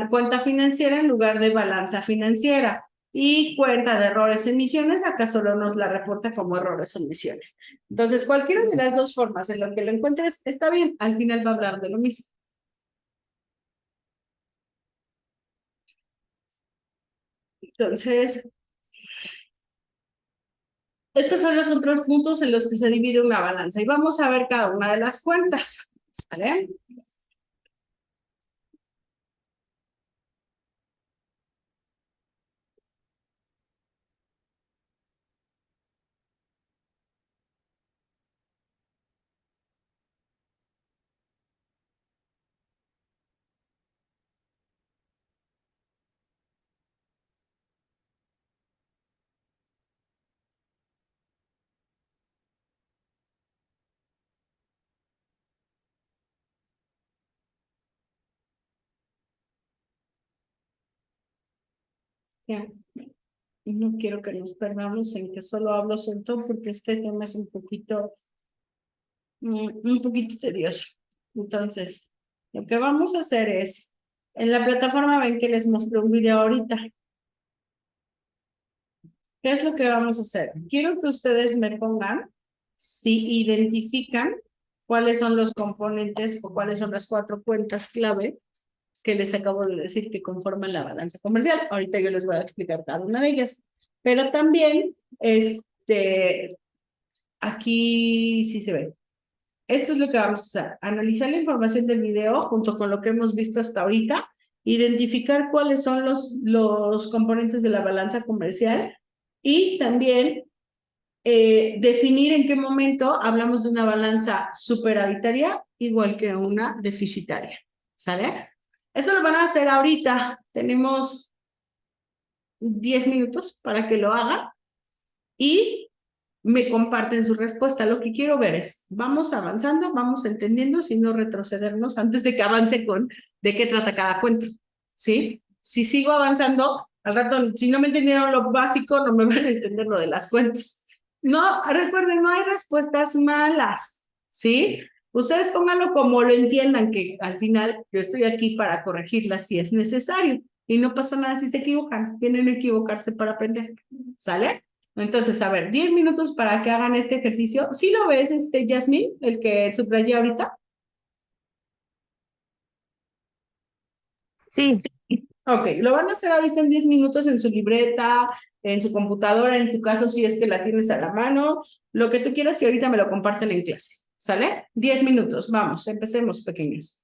Cuenta financiera en lugar de balanza financiera. Y cuenta de errores y emisiones, acá solo nos la reporta como errores o emisiones. Entonces, cualquiera de las dos formas en la que lo encuentres está bien, al final va a hablar de lo mismo. Entonces, estos son los otros puntos en los que se divide una balanza y vamos a ver cada una de las cuentas. ¿Sale? Ya. Y no quiero que nos perdamos en que solo hablo suelto porque este tema es un poquito tedioso. Entonces, lo que vamos a hacer es, en la plataforma ven que les mostré un video ahorita. ¿Qué es lo que vamos a hacer? Quiero que ustedes me pongan si identifican cuáles son los componentes o cuáles son las 4 cuentas clave que les acabo de decir que conforman la balanza comercial. Ahorita yo les voy a explicar cada una de ellas. Pero también, aquí sí se ve. Esto es lo que vamos a hacer. Analizar la información del video junto con lo que hemos visto hasta ahorita, identificar cuáles son los componentes de la balanza comercial y también definir en qué momento hablamos de una balanza superavitaria igual que una deficitaria. ¿Sale? Eso lo van a hacer ahorita. Tenemos 10 minutos para que lo hagan y me comparten su respuesta. Lo que quiero ver es, vamos avanzando, vamos entendiendo, sin no retrocedernos antes de que avance con de qué trata cada cuento, ¿sí? Si sigo avanzando, al rato, si no me entendieron lo básico, no me van a entender lo de las cuentas. No, recuerden, no hay respuestas malas, ¿sí? Ustedes pónganlo como lo entiendan, que al final yo estoy aquí para corregirlas si es necesario. Y no pasa nada si se equivocan, tienen que equivocarse para aprender, ¿sale? Entonces, a ver, 10 minutos para que hagan este ejercicio. ¿Sí lo ves, Yasmín, el que subrayé ahorita? Sí, Ok, lo van a hacer ahorita en 10 minutos en su libreta, en su computadora, en tu caso, si es que la tienes a la mano, lo que tú quieras y ahorita me lo comparten en clase. ¿Sale? 10 minutos, vamos, empecemos, pequeños.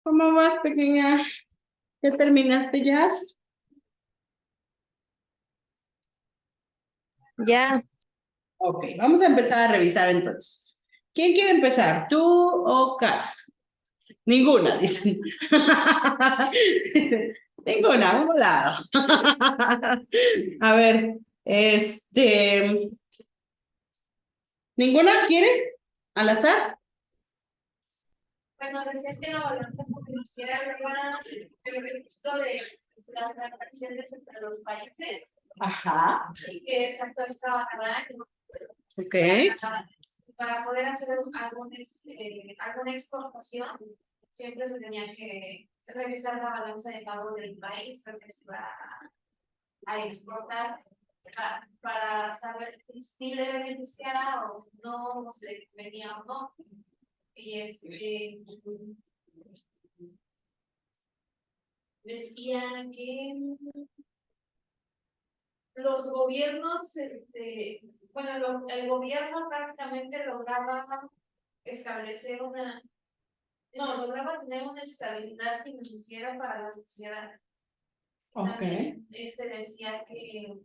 ¿Cómo vas, pequeña? ¿Ya terminaste, Jazz? Ya, Ok, vamos a empezar a revisar entonces. ¿Quién quiere empezar? ¿Tú o Cara? Ninguna, dicen. Dicen, ninguna, un volado. A ver, ¿ninguna quiere? ¿Al azar? Bueno, decías que la balanza comercial era el registro de las transacciones entre los países Ajá, y que se actualizaba cada año. ok. Para poder hacer alguna exportación, siempre se tenía que revisar la balanza de pagos del país, lo que se va a exportar, para saber si le beneficiara o no, o si le venía o no. Y decía que los gobiernos, bueno, el gobierno prácticamente lograba establecer lograba tener una estabilidad financiera para la sociedad. Ok. También decía que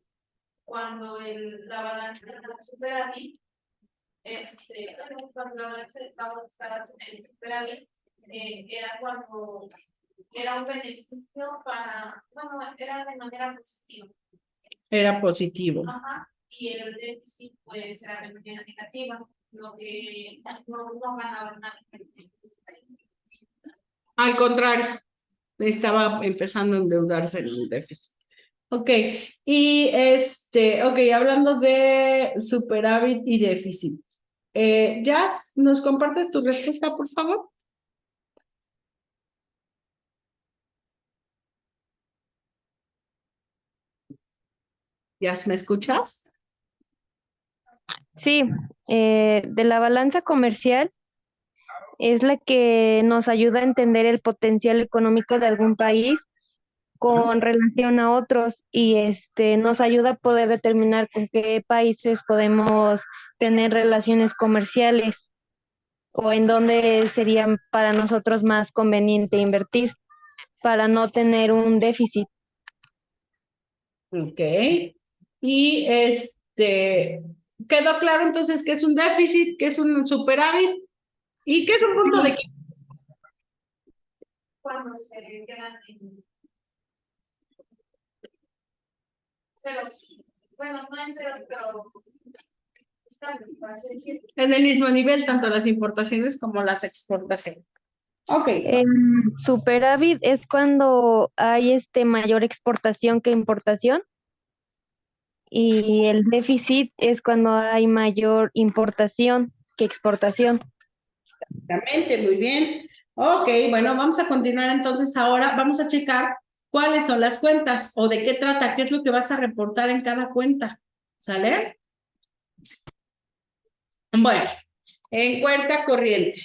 cuando la balanza era superávit, cuando la balanza de pagos estaba en superávit, era cuando era un beneficio bueno, era de manera positiva. Era positivo. Ajá. Y el déficit, pues, era de manera negativa, lo que no ganaba nada. Al contrario, estaba empezando a endeudarse en el déficit. Ok, y ok, hablando de superávit y déficit. Jazz, ¿nos compartes tu respuesta, por favor? Jazz, ¿me escuchas? sí, de la balanza comercial es la que nos ayuda a entender el potencial económico de algún país con relación a otros y nos ayuda a poder determinar con qué países podemos tener relaciones comerciales o en dónde sería para nosotros más conveniente invertir para no tener un déficit. Ok, y ¿quedó claro entonces qué es un déficit, qué es un superávit y qué es un punto de equilibrio? Cuando se quedan en ceros, bueno, no en ceros, pero estables, por así decirlo. En el mismo nivel, tanto las importaciones como las exportaciones. Ok, Superávit es cuando hay mayor exportación que importación y el déficit es cuando hay mayor importación que exportación. exactamente, muy bien. Ok, bueno, vamos a continuar entonces ahora. Vamos a checar cuáles son las cuentas o de qué trata, qué es lo que vas a reportar en cada cuenta. ¿Sale? Bueno, en cuenta corriente.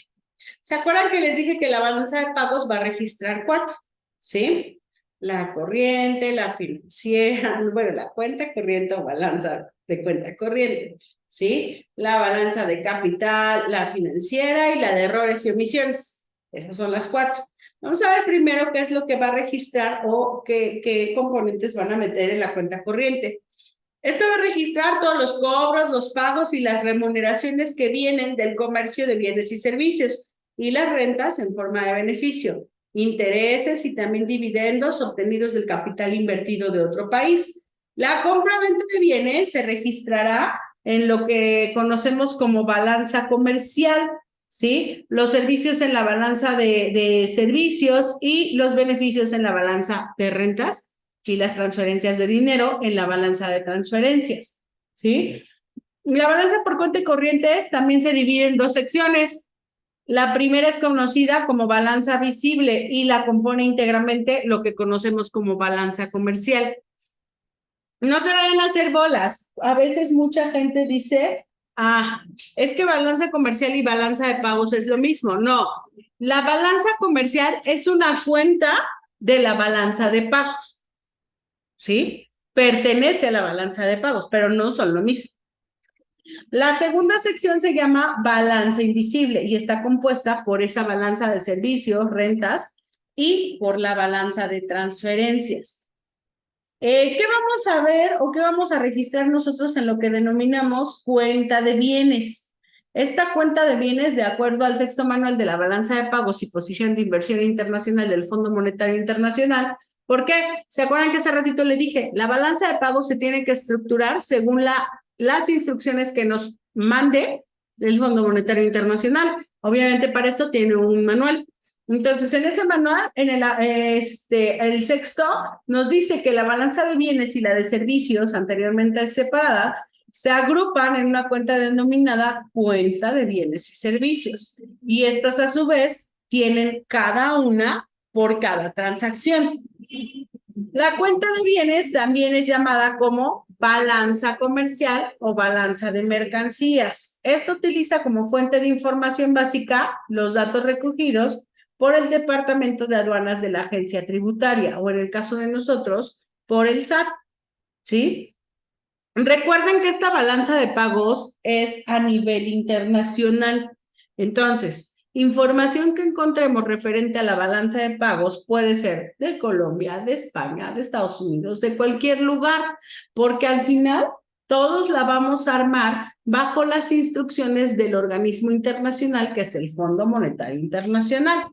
¿Se acuerdan que les dije que la balanza de pagos va a registrar 4? ¿Sí? La corriente, la financiera, bueno, la cuenta corriente o balanza de cuenta corriente, ¿sí? La balanza de capital, la financiera y la de errores y omisiones. Esas son las 4. Vamos a ver primero qué es lo que va a registrar o qué componentes van a meter en la cuenta corriente. Esto va a registrar todos los cobros, los pagos y las remuneraciones que vienen del comercio de bienes y servicios y las rentas en forma de beneficio, intereses y también dividendos obtenidos del capital invertido de otro país. La compra-venta de bienes se registrará en lo que conocemos como balanza comercial, ¿sí? Los servicios en la balanza de servicios y los beneficios en la balanza de rentas y las transferencias de dinero en la balanza de transferencias, ¿sí? La balanza por cuenta y corrientes también se divide en 2 secciones. La primera es conocida como balanza visible y la compone íntegramente lo que conocemos como balanza comercial. No se vayan a hacer bolas. A veces mucha gente dice, es que balanza comercial y balanza de pagos es lo mismo. No, la balanza comercial es una cuenta de la balanza de pagos. ¿Sí? Pertenece a la balanza de pagos, pero no son lo mismo. La segunda sección se llama balanza invisible y está compuesta por esa balanza de servicios, rentas y por la balanza de transferencias. ¿Qué vamos a ver o qué vamos a registrar nosotros en lo que denominamos cuenta de bienes? Esta cuenta de bienes, de acuerdo al sexto manual de la balanza de pagos y posición de inversión internacional del Fondo Monetario Internacional, ¿por qué? ¿Se acuerdan que hace ratito le dije? La balanza de pagos se tiene que estructurar según las instrucciones que nos mande el Fondo Monetario Internacional. Obviamente para esto tiene un manual. Entonces, en ese manual, en el sexto, nos dice que la balanza de bienes y la de servicios, anteriormente separada, se agrupan en una cuenta denominada cuenta de bienes y servicios. Y estas, a su vez, tienen cada una por cada transacción. La cuenta de bienes también es llamada como balanza comercial o balanza de mercancías. Esto utiliza como fuente de información básica los datos recogidos por el Departamento de Aduanas de la Agencia Tributaria o en el caso de nosotros, por el SAT, ¿sí? Recuerden que esta balanza de pagos es a nivel internacional. Entonces, información que encontremos referente a la balanza de pagos puede ser de Colombia, de España, de Estados Unidos, de cualquier lugar, porque al final todos la vamos a armar bajo las instrucciones del organismo internacional que es el Fondo Monetario Internacional.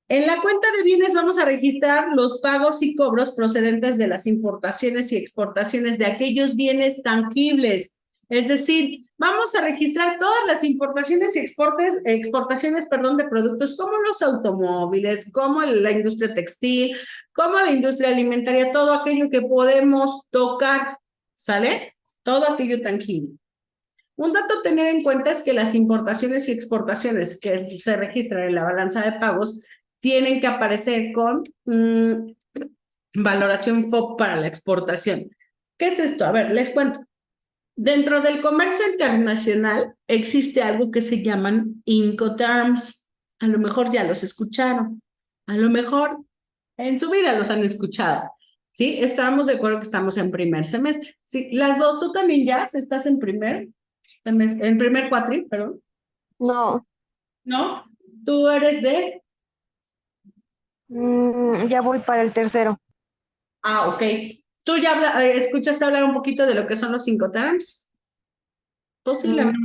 En la cuenta de bienes vamos a registrar los pagos y cobros procedentes de las importaciones y exportaciones de aquellos bienes tangibles. Es decir, vamos a registrar todas las importaciones y exportaciones de productos como los automóviles, como la industria textil, como la industria alimentaria, todo aquello que podemos tocar, ¿sale? Todo aquello tangible. Un dato a tener en cuenta es que las importaciones y exportaciones que se registran en la balanza de pagos tienen que aparecer con valoración FOB para la exportación. ¿Qué es esto? A ver, les cuento. Dentro del comercio internacional existe algo que se llaman Incoterms. A lo mejor ya los escucharon. A lo mejor en su vida los han escuchado. ¿Sí? Estamos de acuerdo que estamos en primer semestre. ¿Sí? Las dos, ¿tú también ya estás en primer cuatri, perdón? No, ¿No? ¿Tú eres de? ya voy para el tercero. Ah, ok. ¿Tú ya escuchaste hablar un poquito de lo que son los Incoterms? Posiblemente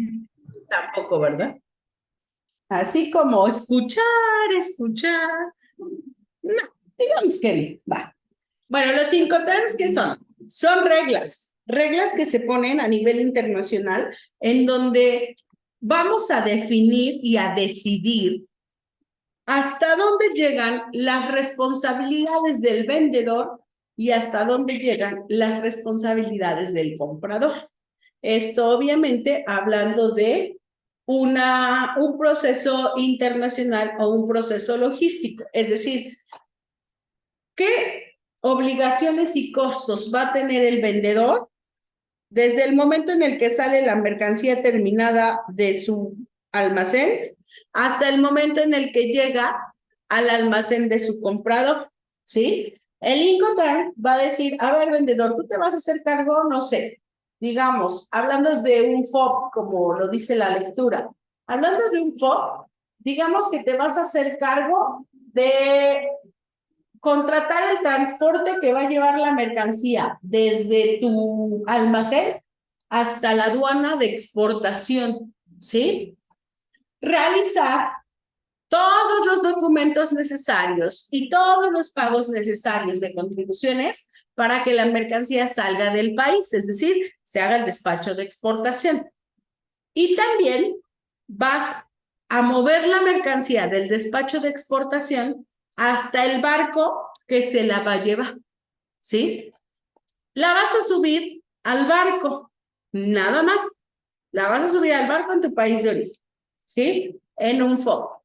tampoco, ¿verdad? Así como escuchar. No, digamos que no. Va. Bueno, los Incoterms, ¿qué son? Son reglas que se ponen a nivel internacional en donde vamos a definir y a decidir hasta dónde llegan las responsabilidades del vendedor y hasta dónde llegan las responsabilidades del comprador. Esto obviamente hablando de un proceso internacional o un proceso logístico, es decir, ¿qué obligaciones y costos va a tener el vendedor desde el momento en el que sale la mercancía terminada de su almacén hasta el momento en el que llega al almacén de su comprador? ¿Sí? El Incoterm va a decir, a ver, vendedor, tú te vas a hacer cargo, no sé, digamos, hablando de un FOB, como lo dice la lectura, hablando de un FOB, digamos que te vas a hacer cargo de contratar el transporte que va a llevar la mercancía desde tu almacén hasta la aduana de exportación, ¿sí? Realizar todos los documentos necesarios y todos los pagos necesarios de contribuciones para que la mercancía salga del país, es decir, se haga el despacho de exportación. Y también vas a mover la mercancía del despacho de exportación hasta el barco que se la va a llevar, ¿sí? La vas a subir al barco, nada más. La vas a subir al barco en tu país de origen, ¿sí? En un FOB.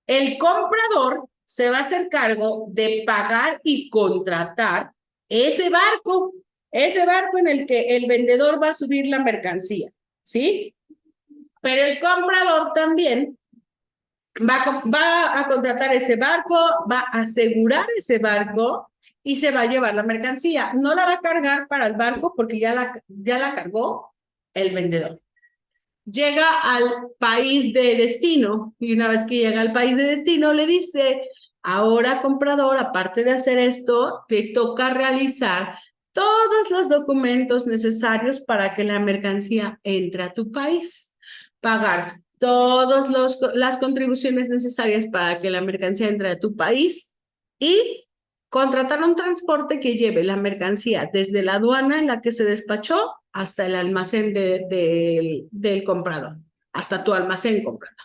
El comprador se va a hacer cargo de pagar y contratar ese barco en el que el vendedor va a subir la mercancía, ¿sí? Pero el comprador también va a contratar ese barco, va a asegurar ese barco y se va a llevar la mercancía. No la va a cargar para el barco porque ya la cargó el vendedor. Llega al país de destino y una vez que llega al país de destino le dice, Ahora, comprador, aparte de hacer esto, te toca realizar todos los documentos necesarios para que la mercancía entre a tu país. Pagar todas las contribuciones necesarias para que la mercancía entre a tu país y contratar un transporte que lleve la mercancía desde la aduana en la que se despachó hasta el almacén del comprador, hasta tu almacén comprador.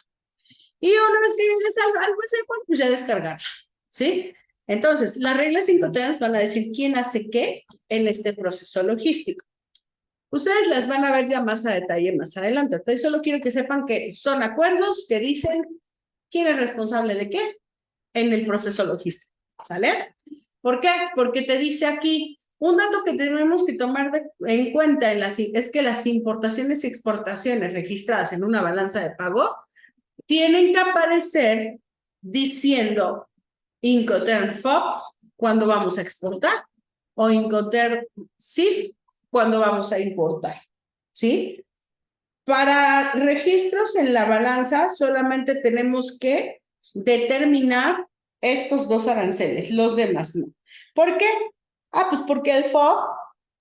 Y una vez que llegues al almacén, pues ya descargarla, ¿sí? Entonces, las reglas Incoterms van a decir quién hace qué en este proceso logístico. Ustedes las van a ver ya más a detalle más adelante. Entonces, solo quiero que sepan que son acuerdos que dicen quién es responsable de qué en el proceso logístico, ¿sale? ¿Por qué? Porque te dice aquí, un dato que tenemos que tomar en cuenta es que las importaciones y exportaciones registradas en una balanza de pago tienen que aparecer diciendo Incoterm FOB cuando vamos a exportar o Incoterm CIF cuando vamos a importar, ¿sí? Para registros en la balanza solamente tenemos que determinar estos dos aranceles, los demás no. ¿Por qué? Pues porque el FOB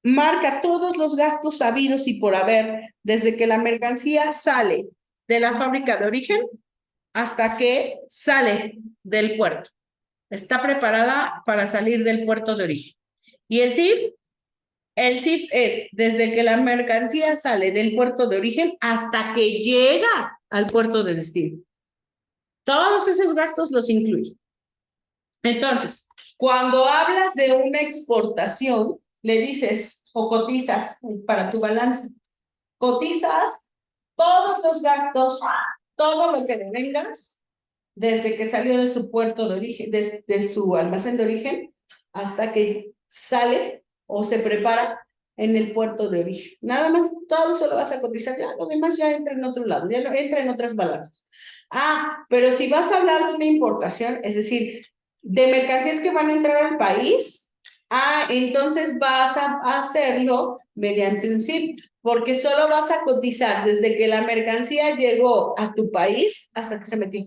marca todos los gastos habidos y por haber desde que la mercancía sale de la fábrica de origen hasta que sale del puerto. Está preparada para salir del puerto de origen. ¿Y el CIF? El CIF es desde que la mercancía sale del puerto de origen hasta que llega al puerto de destino. Todos esos gastos los incluye. Entonces, cuando hablas de una exportación, le dices o cotizas para tu balanza. Cotizas todos los gastos, todo lo que devengas, desde que salió de su puerto de origen, de su almacén de origen, hasta que sale o se prepara en el puerto de origen. Nada más, todo eso lo vas a cotizar, ya lo demás ya entra en otro lado, ya entra en otras balanzas. Pero si vas a hablar de una importación, es decir, de mercancías que van a entrar al país, entonces vas a hacerlo mediante un CIF, porque solo vas a cotizar desde que la mercancía llegó a tu país hasta que se metió.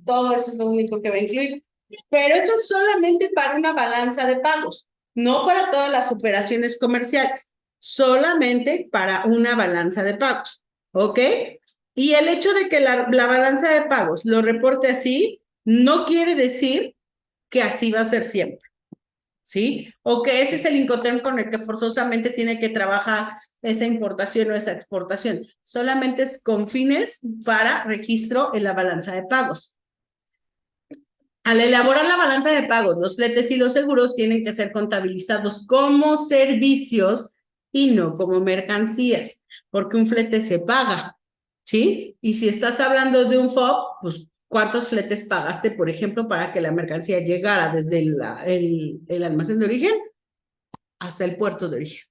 Todo eso es lo único que va a incluir. Pero eso es solamente para una balanza de pagos, no para todas las operaciones comerciales, solamente para una balanza de pagos, ¿ok? Y el hecho de que la balanza de pagos lo reporte así, no quiere decir que así va a ser siempre, ¿sí? O que ese es el Incoterm con el que forzosamente tiene que trabajar esa importación o esa exportación. Solamente es con fines para registro en la balanza de pagos. Al elaborar la balanza de pagos, los fletes y los seguros tienen que ser contabilizados como servicios y no como mercancías, porque un flete se paga, ¿sí? Y si estás hablando de un FOB, pues, ¿cuántos fletes pagaste, por ejemplo, para que la mercancía llegara desde el almacén de origen hasta el puerto de origen?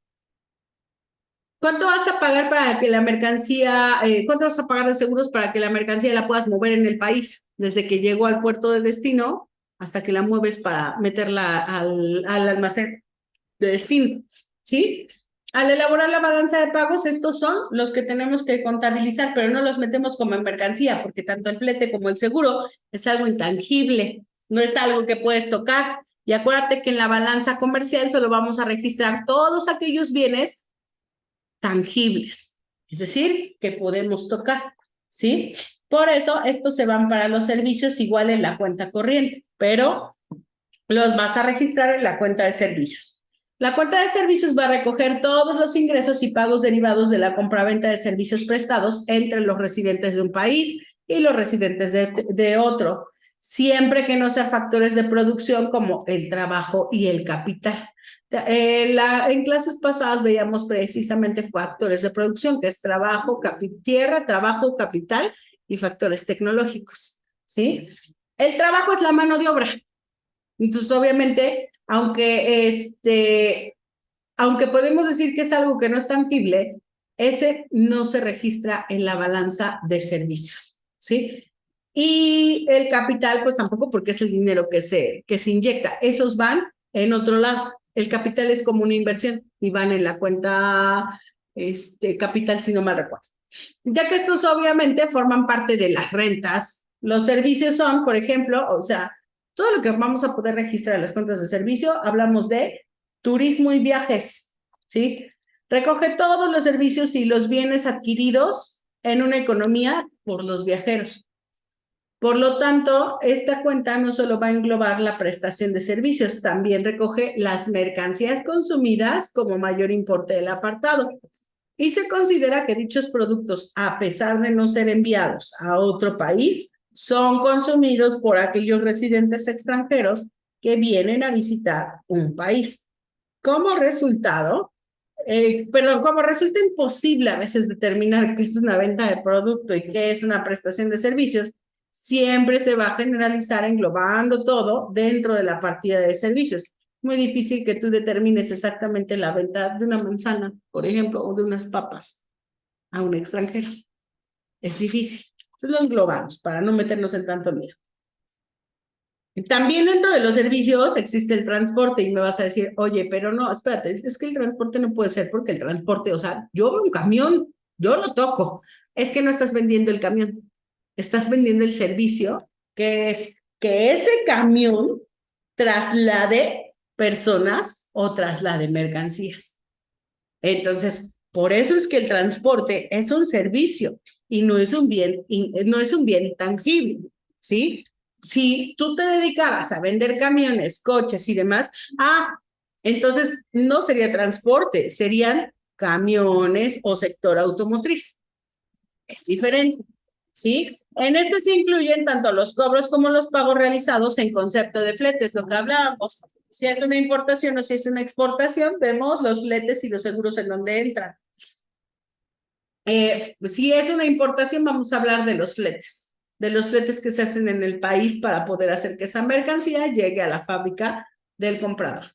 ¿Cuánto vas a pagar para que la mercancía, cuánto vas a pagar de seguros para que la mercancía la puedas mover en el país? Desde que llegó al puerto de destino hasta que la mueves para meterla al almacén de destino, ¿sí? Al elaborar la balanza de pagos, estos son los que tenemos que contabilizar, pero no los metemos como en mercancía, porque tanto el flete como el seguro es algo intangible, no es algo que puedes tocar. Y acuérdate que en la balanza comercial solo vamos a registrar todos aquellos bienes tangibles, es decir, que podemos tocar, ¿sí? Por eso estos se van para los servicios igual en la cuenta corriente, pero los vas a registrar en la cuenta de servicios. La cuenta de servicios va a recoger todos los ingresos y pagos derivados de la compraventa de servicios prestados entre los residentes de un país y los residentes de otro, siempre que no sean factores de producción como el trabajo y el capital. En clases pasadas veíamos precisamente factores de producción, que es trabajo, tierra, trabajo, capital y factores tecnológicos, ¿sí? El trabajo es la mano de obra. Entonces, obviamente, aunque podemos decir que es algo que no es tangible, ese no se registra en la balanza de servicios, ¿sí? Y el capital, pues tampoco, porque es el dinero que se inyecta. Esos van en otro lado. El capital es como una inversión y van en la cuenta capital, si no mal recuerdo. Ya que estos obviamente forman parte de las rentas. Los servicios son, por ejemplo, Todo lo que vamos a poder registrar en las cuentas de servicio, hablamos de turismo y viajes, ¿sí? Recoge todos los servicios y los bienes adquiridos en una economía por los viajeros. Por lo tanto, esta cuenta no solo va a englobar la prestación de servicios, también recoge las mercancías consumidas como mayor importe del apartado. Y se considera que dichos productos, a pesar de no ser enviados a otro país, son consumidos por aquellos residentes extranjeros que vienen a visitar un país. Como resultado, como resulta imposible a veces determinar qué es una venta de producto y qué es una prestación de servicios, siempre se va a generalizar englobando todo dentro de la partida de servicios. Muy difícil que tú determines exactamente la venta de una manzana, por ejemplo, o de unas papas a un extranjero. Es difícil. Entonces lo englobamos para no meternos en tanto lío. También dentro de los servicios existe el transporte y me vas a decir, oye, pero no, espérate, es que el transporte no puede ser porque el transporte, o sea, yo veo un camión, yo lo toco. Es que no estás vendiendo el camión, estás vendiendo el servicio, que es que ese camión traslade personas o traslade mercancías. Entonces, por eso es que el transporte es un servicio y no es un bien tangible, ¿sí? Si tú te dedicaras a vender camiones, coches y demás, entonces no sería transporte, serían camiones o sector automotriz. Es diferente, ¿sí? En este se incluyen tanto los cobros como los pagos realizados en concepto de fletes, lo que hablábamos. Si es una importación o si es una exportación, vemos los fletes y los seguros en donde entran. Si es una importación, vamos a hablar de los fletes que se hacen en el país para poder hacer que esa mercancía llegue a la fábrica del comprador.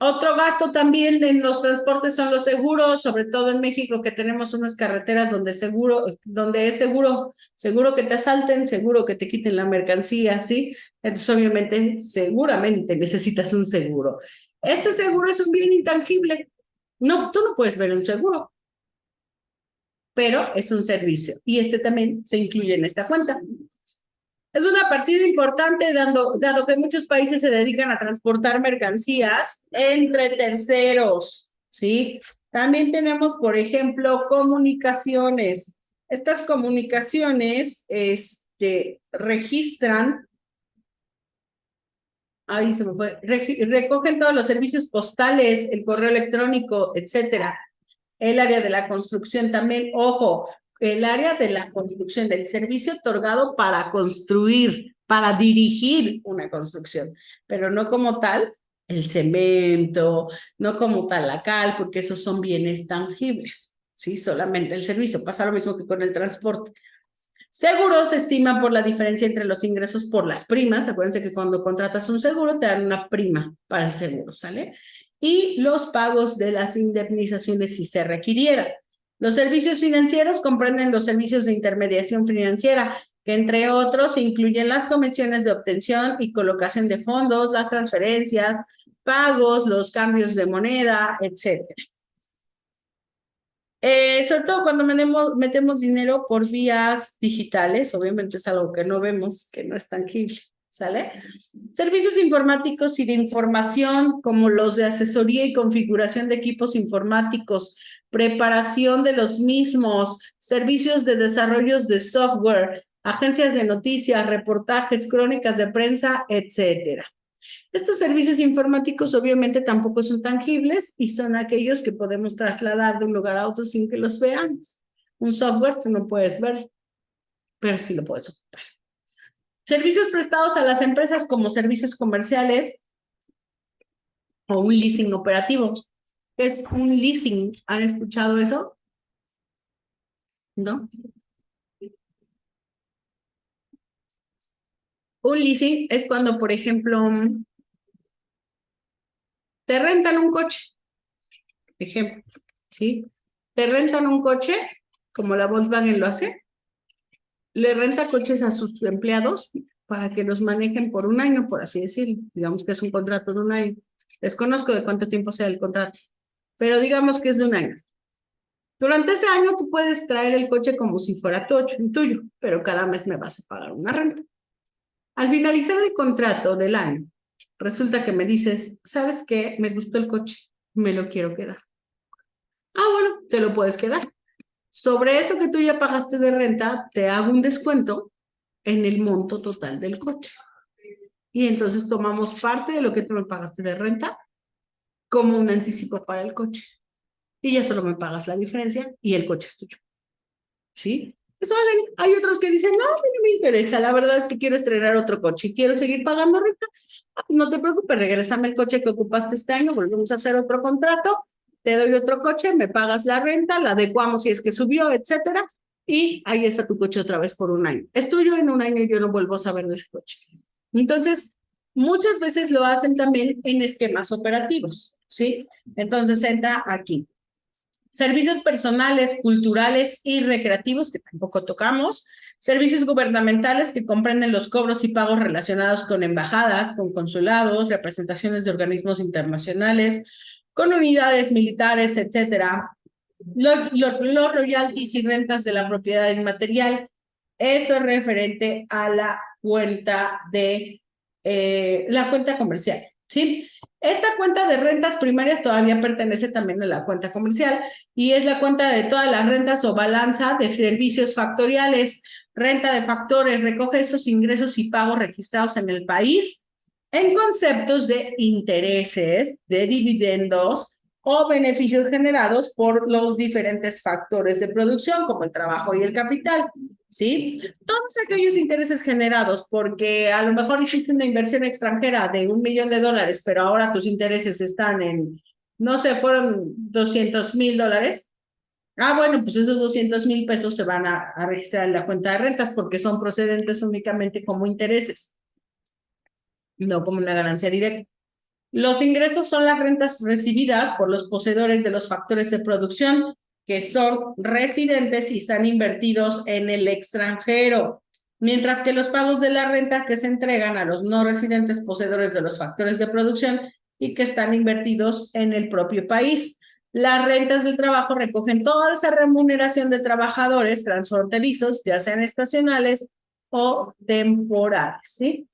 Otro gasto también en los transportes son los seguros, sobre todo en México, que tenemos unas carreteras donde es seguro que te asalten, seguro que te quiten la mercancía, ¿sí? Entonces, obviamente, seguramente necesitas un seguro. Este seguro es un bien intangible. No, tú no puedes ver un seguro, pero es un servicio y este también se incluye en esta cuenta. Es una partida importante dado que muchos países se dedican a transportar mercancías entre terceros, ¿sí? También tenemos, por ejemplo, comunicaciones. Estas comunicaciones registran, ahí se me fue, recogen todos los servicios postales, el correo electrónico, etcétera. El área de la construcción también, ojo, el área de la construcción, del servicio otorgado para construir, para dirigir una construcción, pero no como tal el cemento, no como tal la cal, porque esos son bienes tangibles, ¿sí? Solamente el servicio. Pasa lo mismo que con el transporte. Seguros se estima por la diferencia entre los ingresos por las primas. Acuérdense que cuando contratas un seguro te dan una prima para el seguro, ¿sale? Y los pagos de las indemnizaciones si se requiriera. Los servicios financieros comprenden los servicios de intermediación financiera, que entre otros incluyen las comisiones de obtención y colocación de fondos, las transferencias, pagos, los cambios de moneda, etc. Sobre todo cuando metemos dinero por vías digitales, obviamente es algo que no vemos, que no es tangible, ¿sale? Servicios informáticos y de información, como los de asesoría y configuración de equipos informáticos, preparación de los mismos, servicios de desarrollos de software, agencias de noticias, reportajes, crónicas de prensa, etcétera. Estos servicios informáticos obviamente tampoco son tangibles y son aquellos que podemos trasladar de un lugar a otro sin que los veamos. Un software tú no puedes ver, pero sí lo puedes ocupar. Servicios prestados a las empresas como servicios comerciales o un leasing operativo. ¿Qué es un leasing? ¿Han escuchado eso? ¿No? Un leasing es cuando, por ejemplo, te rentan un coche, ejemplo, ¿sí? Te rentan un coche, como la Volkswagen lo hace, le renta coches a sus empleados para que los manejen por un año, por así decirlo. Digamos que es un contrato de un año. Desconozco de cuánto tiempo sea el contrato, pero digamos que es de un año. Durante ese año tú puedes traer el coche como si fuera tuyo, pero cada mes me vas a pagar una renta. Al finalizar el contrato del año, resulta que me dices, ¿sabes qué? Me gustó el coche, me lo quiero quedar. Ah, bueno, te lo puedes quedar. Sobre eso que tú ya pagaste de renta, te hago un descuento en el monto total del coche. Y entonces tomamos parte de lo que tú me pagaste de renta como un anticipo para el coche. Y ya solo me pagas la diferencia y el coche es tuyo. ¿Sí? Eso hay otros que dicen, no, a mí no me interesa, la verdad es que quiero estrenar otro coche y quiero seguir pagando renta. Ah, pues no te preocupes, regrésame el coche que ocupaste este año, volvemos a hacer otro contrato, te doy otro coche, me pagas la renta, la adecuamos si es que subió, etcétera, y ahí está tu coche otra vez por un año. Es tuyo en un año y yo no vuelvo a saber de ese coche. Entonces, muchas veces lo hacen también en esquemas operativos, ¿sí? Entonces entra aquí. Servicios personales, culturales y recreativos, que tampoco tocamos. Servicios gubernamentales, que comprenden los cobros y pagos relacionados con embajadas, con consulados, representaciones de organismos internacionales, con unidades militares, etcétera. Los royalties y rentas de la propiedad inmaterial. Eso es referente a la cuenta comercial, ¿sí? Esta cuenta de rentas primarias todavía pertenece también a la cuenta comercial y es la cuenta de todas las rentas o balanza de servicios factoriales. Renta de factores recoge esos ingresos y pagos registrados en el país en conceptos de intereses, de dividendos o beneficios generados por los diferentes factores de producción, como el trabajo y el capital, ¿sí? Todos aquellos intereses generados porque a lo mejor hiciste una inversión extranjera de $1 millón, pero ahora tus intereses están en, no sé, fueron $200,000. Ah, bueno, pues esos 200,000 pesos se van a registrar en la cuenta de rentas porque son procedentes únicamente como intereses, no como una ganancia directa. Los ingresos son las rentas recibidas por los poseedores de los factores de producción que son residentes y están invertidos en el extranjero, mientras que los pagos de la renta que se entregan a los no residentes poseedores de los factores de producción y que están invertidos en el propio país. Las rentas del trabajo recogen toda esa remuneración de trabajadores transfronterizos, ya sean estacionales o temporales, ¿sí?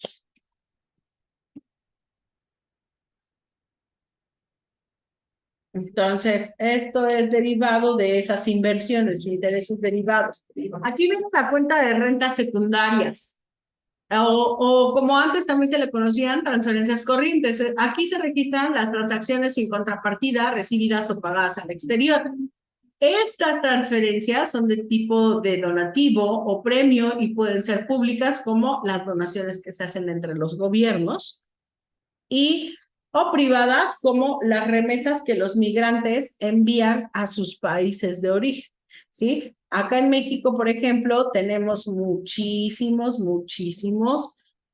Entonces, esto es derivado de esas inversiones, intereses derivados. Aquí viene la cuenta de rentas secundarias, o como antes también se le conocían, transferencias corrientes. Aquí se registran las transacciones sin contrapartida recibidas o pagadas al exterior. Estas transferencias son de tipo de donativo o premio y pueden ser públicas, como las donaciones que se hacen entre los gobiernos, o privadas, como las remesas que los migrantes envían a sus países de origen, ¿sí? Acá en México, por ejemplo, tenemos muchísimos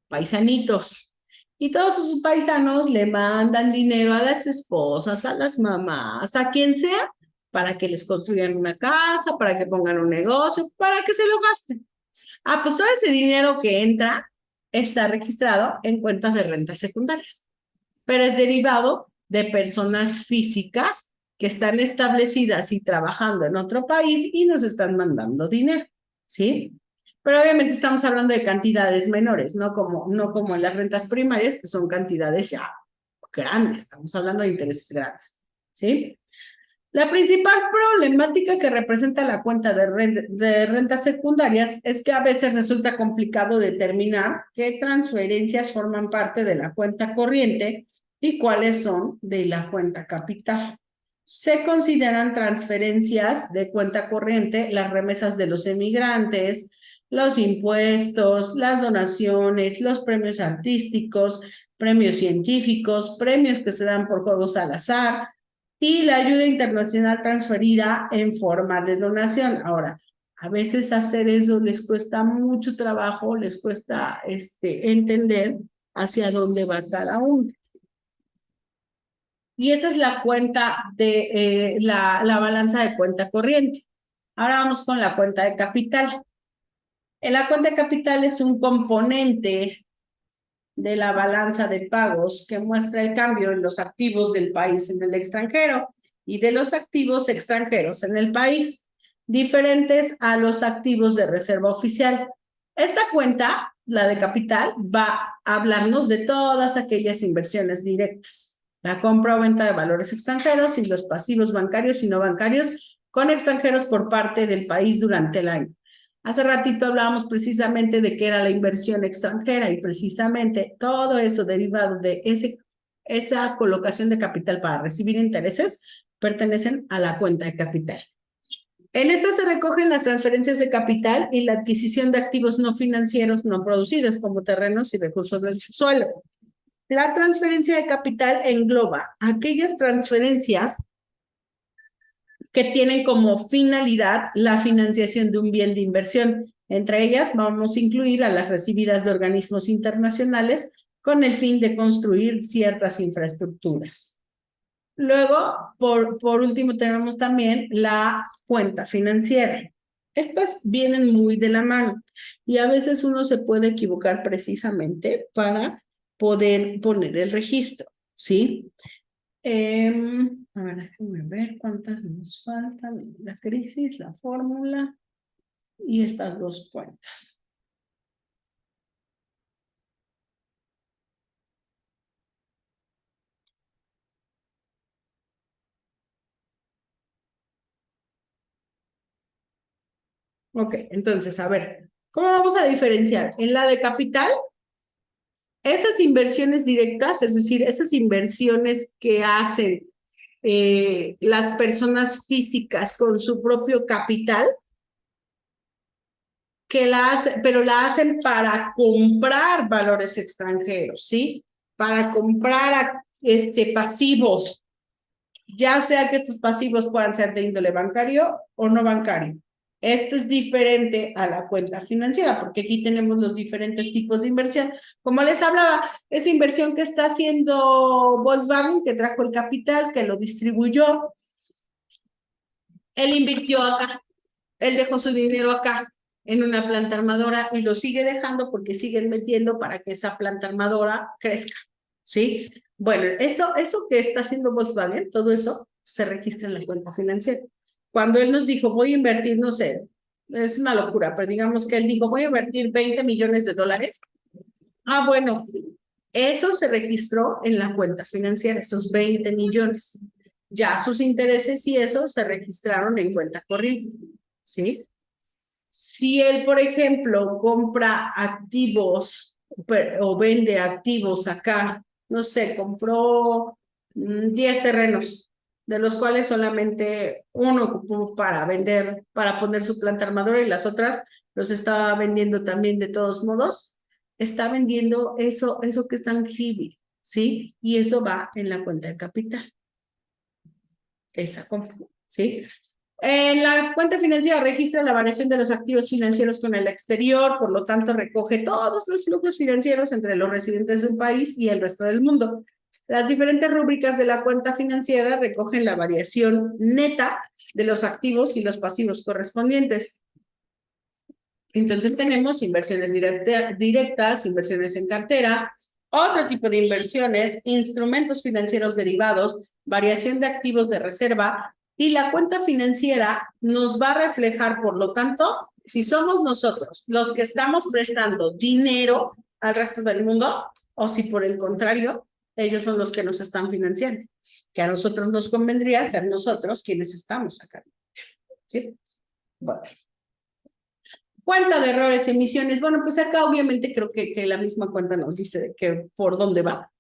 paisanitos. Y todos esos paisanos le mandan dinero a las esposas, a las mamás, a quien sea, para que les construyan una casa, para que pongan un negocio, para que se lo gasten. Ah, pues todo ese dinero que entra está registrado en cuentas de rentas secundarias, pero es derivado de personas físicas que están establecidas y trabajando en otro país y nos están mandando dinero, ¿sí? Pero obviamente estamos hablando de cantidades menores, no como en las rentas primarias, que son cantidades ya grandes, estamos hablando de intereses grandes, ¿sí? La principal problemática que representa la cuenta de rentas secundarias es que a veces resulta complicado determinar qué transferencias forman parte de la cuenta corriente y cuáles son de la cuenta capital. Se consideran transferencias de cuenta corriente las remesas de los emigrantes, los impuestos, las donaciones, los premios artísticos, premios científicos, premios que se dan por juegos al azar, y la ayuda internacional transferida en forma de donación. Ahora, a veces hacer eso les cuesta mucho trabajo, les cuesta entender hacia dónde va cada uno. Y esa es la cuenta de la balanza de cuenta corriente. Ahora vamos con la cuenta de capital. En la cuenta de capital es un componente de la balanza de pagos que muestra el cambio en los activos del país en el extranjero y de los activos extranjeros en el país, diferentes a los activos de reserva oficial. Esta cuenta la de capital, va a hablarnos de todas aquellas inversiones directas. La compra o venta de valores extranjeros y los pasivos bancarios y no bancarios con extranjeros por parte del país durante el año. Hace ratito hablábamos precisamente de qué era la inversión extranjera y precisamente todo eso derivado de esa colocación de capital para recibir intereses pertenecen a la cuenta de capital. En esta se recogen las transferencias de capital y la adquisición de activos no financieros no producidos como terrenos y recursos del suelo. La transferencia de capital engloba aquellas transferencias que tienen como finalidad la financiación de un bien de inversión. Entre ellas vamos a incluir a las recibidas de organismos internacionales con el fin de construir ciertas infraestructuras. Luego, por último, tenemos también la cuenta financiera. Estas vienen muy de la mano y a veces uno se puede equivocar precisamente para poder poner el registro, ¿sí? A ver, déjenme ver cuántas nos faltan. La crisis, la fórmula y estas dos cuentas. Ok, entonces, a ver, ¿cómo vamos a diferenciar? En la de capital, esas inversiones directas, es decir, esas inversiones que hacen las personas físicas con su propio capital, pero la hacen para comprar valores extranjeros, ¿sí? Para comprar pasivos, ya sea que estos pasivos puedan ser de índole bancario o no bancario. Esto es diferente a la cuenta financiera, porque aquí tenemos los diferentes tipos de inversión. Como les hablaba, esa inversión que está haciendo Volkswagen, que trajo el capital, que lo distribuyó, él invirtió acá, él dejó su dinero acá en una planta armadora y lo sigue dejando porque siguen metiendo para que esa planta armadora crezca, ¿sí? Bueno, eso que está haciendo Volkswagen, todo eso se registra en la cuenta financiera. Cuando él nos dijo, voy a invertir, no sé, es una locura, pero digamos que él dijo, voy a invertir 20 millones de dólares. Ah, bueno, eso se registró en la cuenta financiera, esos 20 millones. Ya sus intereses y eso se registraron en cuenta corriente, ¿sí? Si él, por ejemplo, compra activos o vende activos acá, no sé, compró 10 terrenos, de los cuales solamente uno ocupó para vender, para poner su planta armadora y las otras los estaba vendiendo también de todos modos, está vendiendo eso que es tangible, ¿sí? Y eso va en la cuenta de capital. Esa compra, ¿sí? En la cuenta financiera registra la variación de los activos financieros con el exterior, por lo tanto recoge todos los flujos financieros entre los residentes de un país y el resto del mundo. Las diferentes rúbricas de la cuenta financiera recogen la variación neta de los activos y los pasivos correspondientes. Entonces tenemos inversiones directas, inversiones en cartera, otro tipo de inversiones, instrumentos financieros derivados, variación de activos de reserva, y la cuenta financiera nos va a reflejar, por lo tanto, si somos nosotros los que estamos prestando dinero al resto del mundo, o si por el contrario, ellos son los que nos están financiando, que a nosotros nos convendría ser nosotros quienes estamos sacando. ¿Sí? Bueno. Cuenta de errores, emisiones. Bueno, pues acá obviamente creo que la misma cuenta nos dice que por dónde va.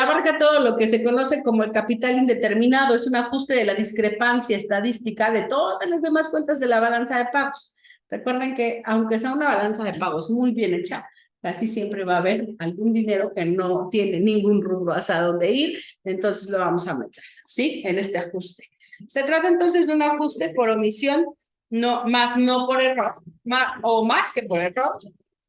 Abarca todo lo que se conoce como el capital indeterminado. Es un ajuste de la discrepancia estadística de todas las demás cuentas de la balanza de pagos. Recuerden que aunque sea una balanza de pagos muy bien hecha, casi siempre va a haber algún dinero que no tiene ningún rubro hacia dónde ir, entonces lo vamos a meter, ¿sí? En este ajuste. Se trata entonces de un ajuste por omisión, no por error, más que por error,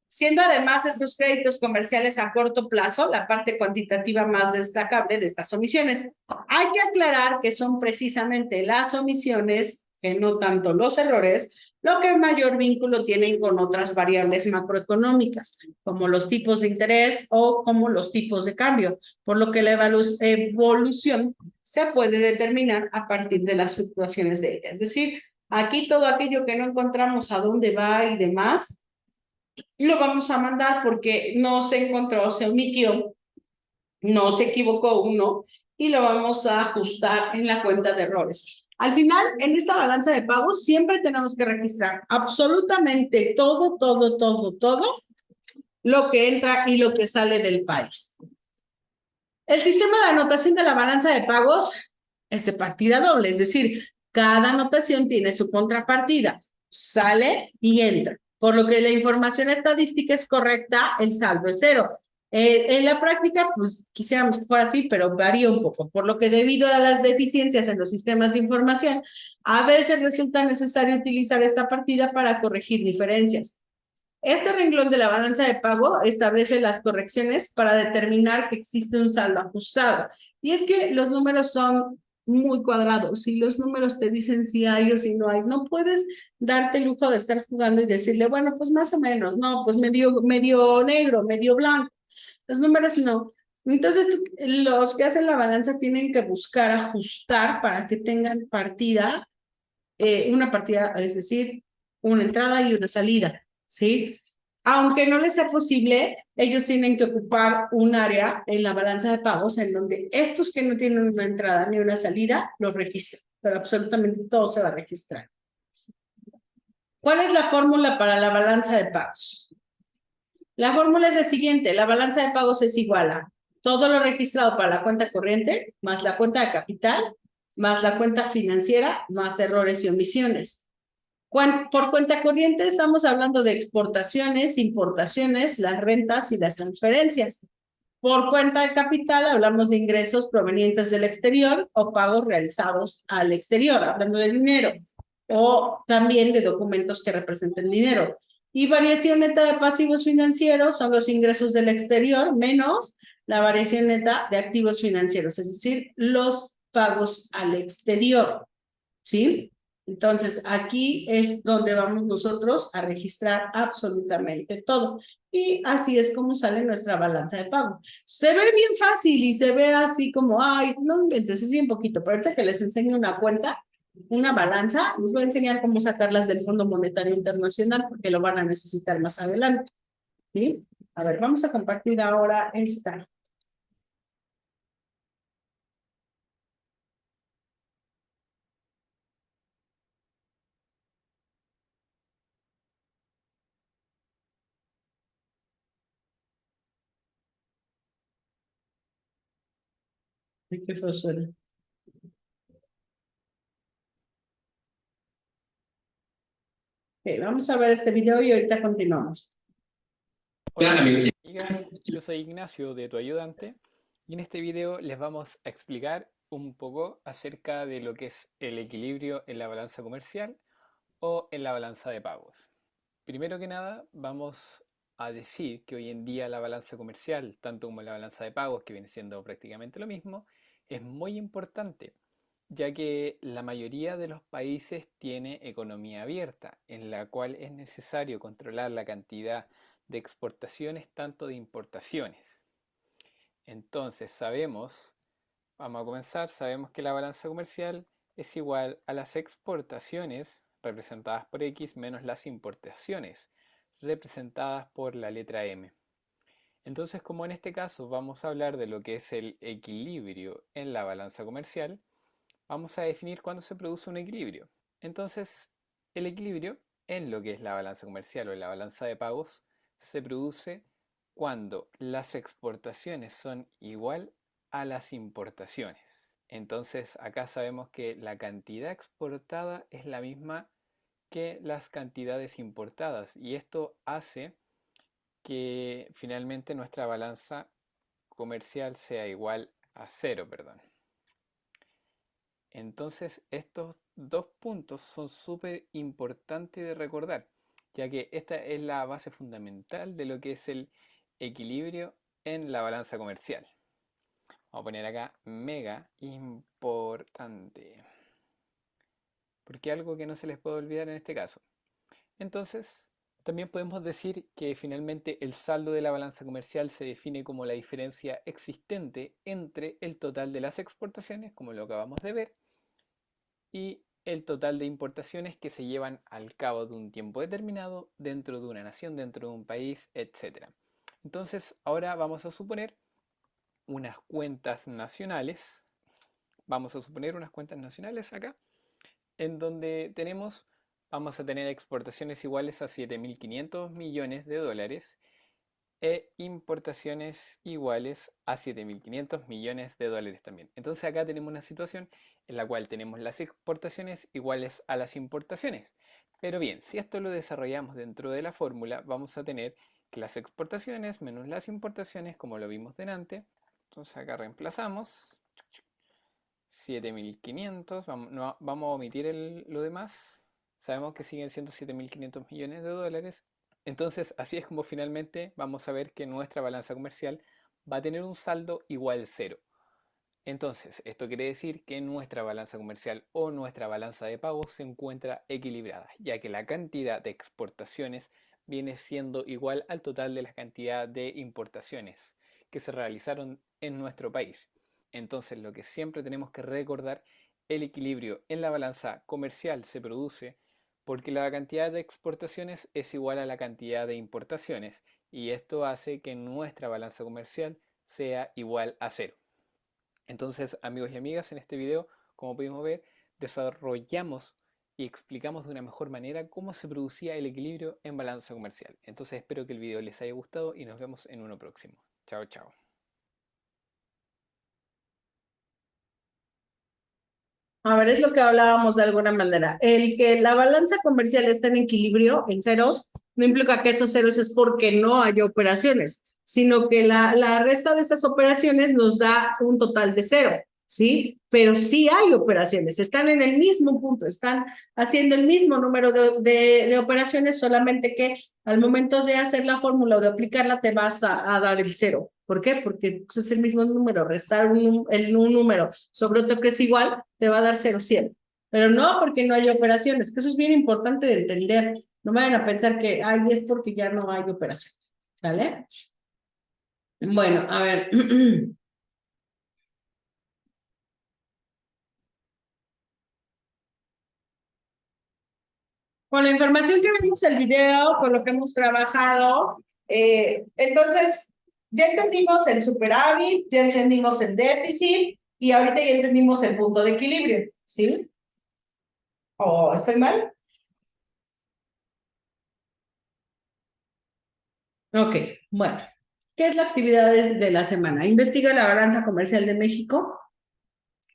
siendo además estos créditos comerciales a corto plazo la parte cuantitativa más destacable de estas omisiones. Hay que aclarar que son precisamente las omisiones, que no tanto los errores, lo que mayor vínculo tienen con otras variables macroeconómicas, como los tipos de interés o como los tipos de cambio, por lo que la evolución se puede determinar a partir de las fluctuaciones de ella. Es decir, aquí todo aquello que no encontramos a dónde va y demás, lo vamos a mandar porque no se encontró, se omitió, no se equivocó uno y lo vamos a ajustar en la cuenta de errores. Al final, en esta balanza de pagos, siempre tenemos que registrar absolutamente todo lo que entra y lo que sale del país. El sistema de anotación de la balanza de pagos es de partida doble, es decir, cada anotación tiene su contrapartida, sale y entra. Por lo que la información estadística es correcta, el saldo es cero. En la práctica, pues quisiéramos que fuera así, pero varía un poco, por lo que debido a las deficiencias en los sistemas de información, a veces resulta necesario utilizar esta partida para corregir diferencias. Este renglón de la balanza de pago establece las correcciones para determinar que existe un saldo ajustado. Y es que los números son muy cuadrados y los números te dicen si hay o si no hay. No puedes darte el lujo de estar jugando y decirle, bueno, pues más o menos, no, pues medio negro, medio blanco. Los números no. Entonces, los que hacen la balanza tienen que buscar ajustar para que tengan partida, una partida, es decir, una entrada y una salida, ¿sí? Aunque no les sea posible, ellos tienen que ocupar un área en la balanza de pagos en donde estos que no tienen una entrada ni una salida, los registran, pero absolutamente todo se va a registrar. ¿Cuál es la fórmula para la balanza de pagos? La fórmula es la siguiente, la balanza de pagos es igual a todo lo registrado para la cuenta corriente, más la cuenta de capital, más la cuenta financiera, más errores y omisiones. Por cuenta corriente estamos hablando de exportaciones, importaciones, las rentas y las transferencias. Por cuenta de capital hablamos de ingresos provenientes del exterior o pagos realizados al exterior, hablando de dinero, o también de documentos que representen dinero. Y variación neta de pasivos financieros son los ingresos del exterior menos la variación neta de activos financieros, es decir, los pagos al exterior, ¿sí? Entonces, aquí es donde vamos nosotros a registrar absolutamente todo. Y así es como sale nuestra balanza de pago. Se ve bien fácil y se ve así como, ay, no inventes, es bien poquito. Pero ahorita que les enseño una cuenta, una balanza, les voy a enseñar cómo sacarlas del Fondo Monetario Internacional porque lo van a necesitar más adelante. ¿Sí? A ver, vamos a compartir ahora esta. ¿Qué fue suena? Okay, vamos a ver este video y ahorita continuamos. Hola amigos y amigas, yo soy Ignacio de Tu Ayudante y en este video les vamos a explicar un poco acerca de lo que es el equilibrio en la balanza comercial o en la balanza de pagos. Primero que nada vamos a decir que hoy en día la balanza comercial, tanto como la balanza de pagos, que viene siendo prácticamente lo mismo, es muy importante, ya que la mayoría de los países tiene economía abierta, en la cual es necesario controlar la cantidad de exportaciones tanto de importaciones. Entonces vamos a comenzar, sabemos que la balanza comercial es igual a las exportaciones representadas por X menos las importaciones representadas por la letra M. Entonces, como en este caso vamos a hablar de lo que es el equilibrio en la balanza comercial, vamos a definir cuándo se produce un equilibrio. Entonces, el equilibrio en lo que es la balanza comercial o en la balanza de pagos se produce cuando las exportaciones son igual a las importaciones. Entonces, acá sabemos que la cantidad exportada es la misma que las cantidades importadas y esto hace que finalmente nuestra balanza comercial sea igual a cero, perdón. Entonces estos dos puntos son súper importantes de recordar, ya que esta es la base fundamental de lo que es el equilibrio en la balanza comercial. Vamos a poner acá mega importante, porque algo que no se les puede olvidar en este caso. Entonces, también podemos decir que finalmente el saldo de la balanza comercial se define como la diferencia existente entre el total de las exportaciones, como lo acabamos de ver, y el total de importaciones que se llevan al cabo de un tiempo determinado dentro de una nación, dentro de un país, etc. Entonces, ahora vamos a suponer unas cuentas nacionales. Vamos a suponer unas cuentas nacionales acá, en donde vamos a tener exportaciones iguales a 7.500 millones de dólares e importaciones iguales a 7.500 millones de dólares también. Entonces acá tenemos una situación en la cual tenemos las exportaciones iguales a las importaciones. Pero bien, si esto lo desarrollamos dentro de la fórmula, vamos a tener que las exportaciones menos las importaciones, como lo vimos delante. Entonces acá reemplazamos 7.500, vamos a omitir lo demás. Sabemos que siguen siendo 7.500 millones de dólares. Entonces, así es como finalmente vamos a ver que nuestra balanza comercial va a tener un saldo igual a 0. Entonces, esto quiere decir que nuestra balanza comercial o nuestra balanza de pagos se encuentra equilibrada, ya que la cantidad de exportaciones viene siendo igual al total de la cantidad de importaciones que se realizaron en nuestro país. Entonces, lo que siempre tenemos que recordar, el equilibrio en la balanza comercial se produce porque la cantidad de exportaciones es igual a la cantidad de importaciones, y esto hace que nuestra balanza comercial sea igual a 0. Entonces, amigos y amigas, en este video, como pudimos ver, desarrollamos y explicamos de una mejor manera cómo se producía el equilibrio en balanza comercial. Entonces, espero que el video les haya gustado y nos vemos en uno próximo. Chao, chao. A ver, es lo que hablábamos de alguna manera. El que la balanza comercial esté en equilibrio, en ceros, no implica que esos ceros es porque no hay operaciones, sino que la resta de esas operaciones nos da un total de 0, ¿sí? Pero sí hay operaciones, están en el mismo punto, están haciendo el mismo número de operaciones, solamente que al momento de hacer la fórmula o de aplicarla te vas a dar el 0. ¿Por qué? Porque pues, es el mismo número, restar un número sobre otro que es igual, te va a dar 0 siempre. Pero no porque no hay operaciones, que eso es bien importante de entender. No me vayan a pensar que ay, es porque ya no hay operaciones. ¿Sale? Bueno, a ver. Con la información que vimos en el video, con lo que hemos trabajado, entonces ya entendimos el superávit, ya entendimos el déficit y ahorita ya entendimos el punto de equilibrio, ¿sí? ¿O estoy mal? Ok, bueno. ¿Qué es la actividad de la semana? Investiga la balanza comercial de México,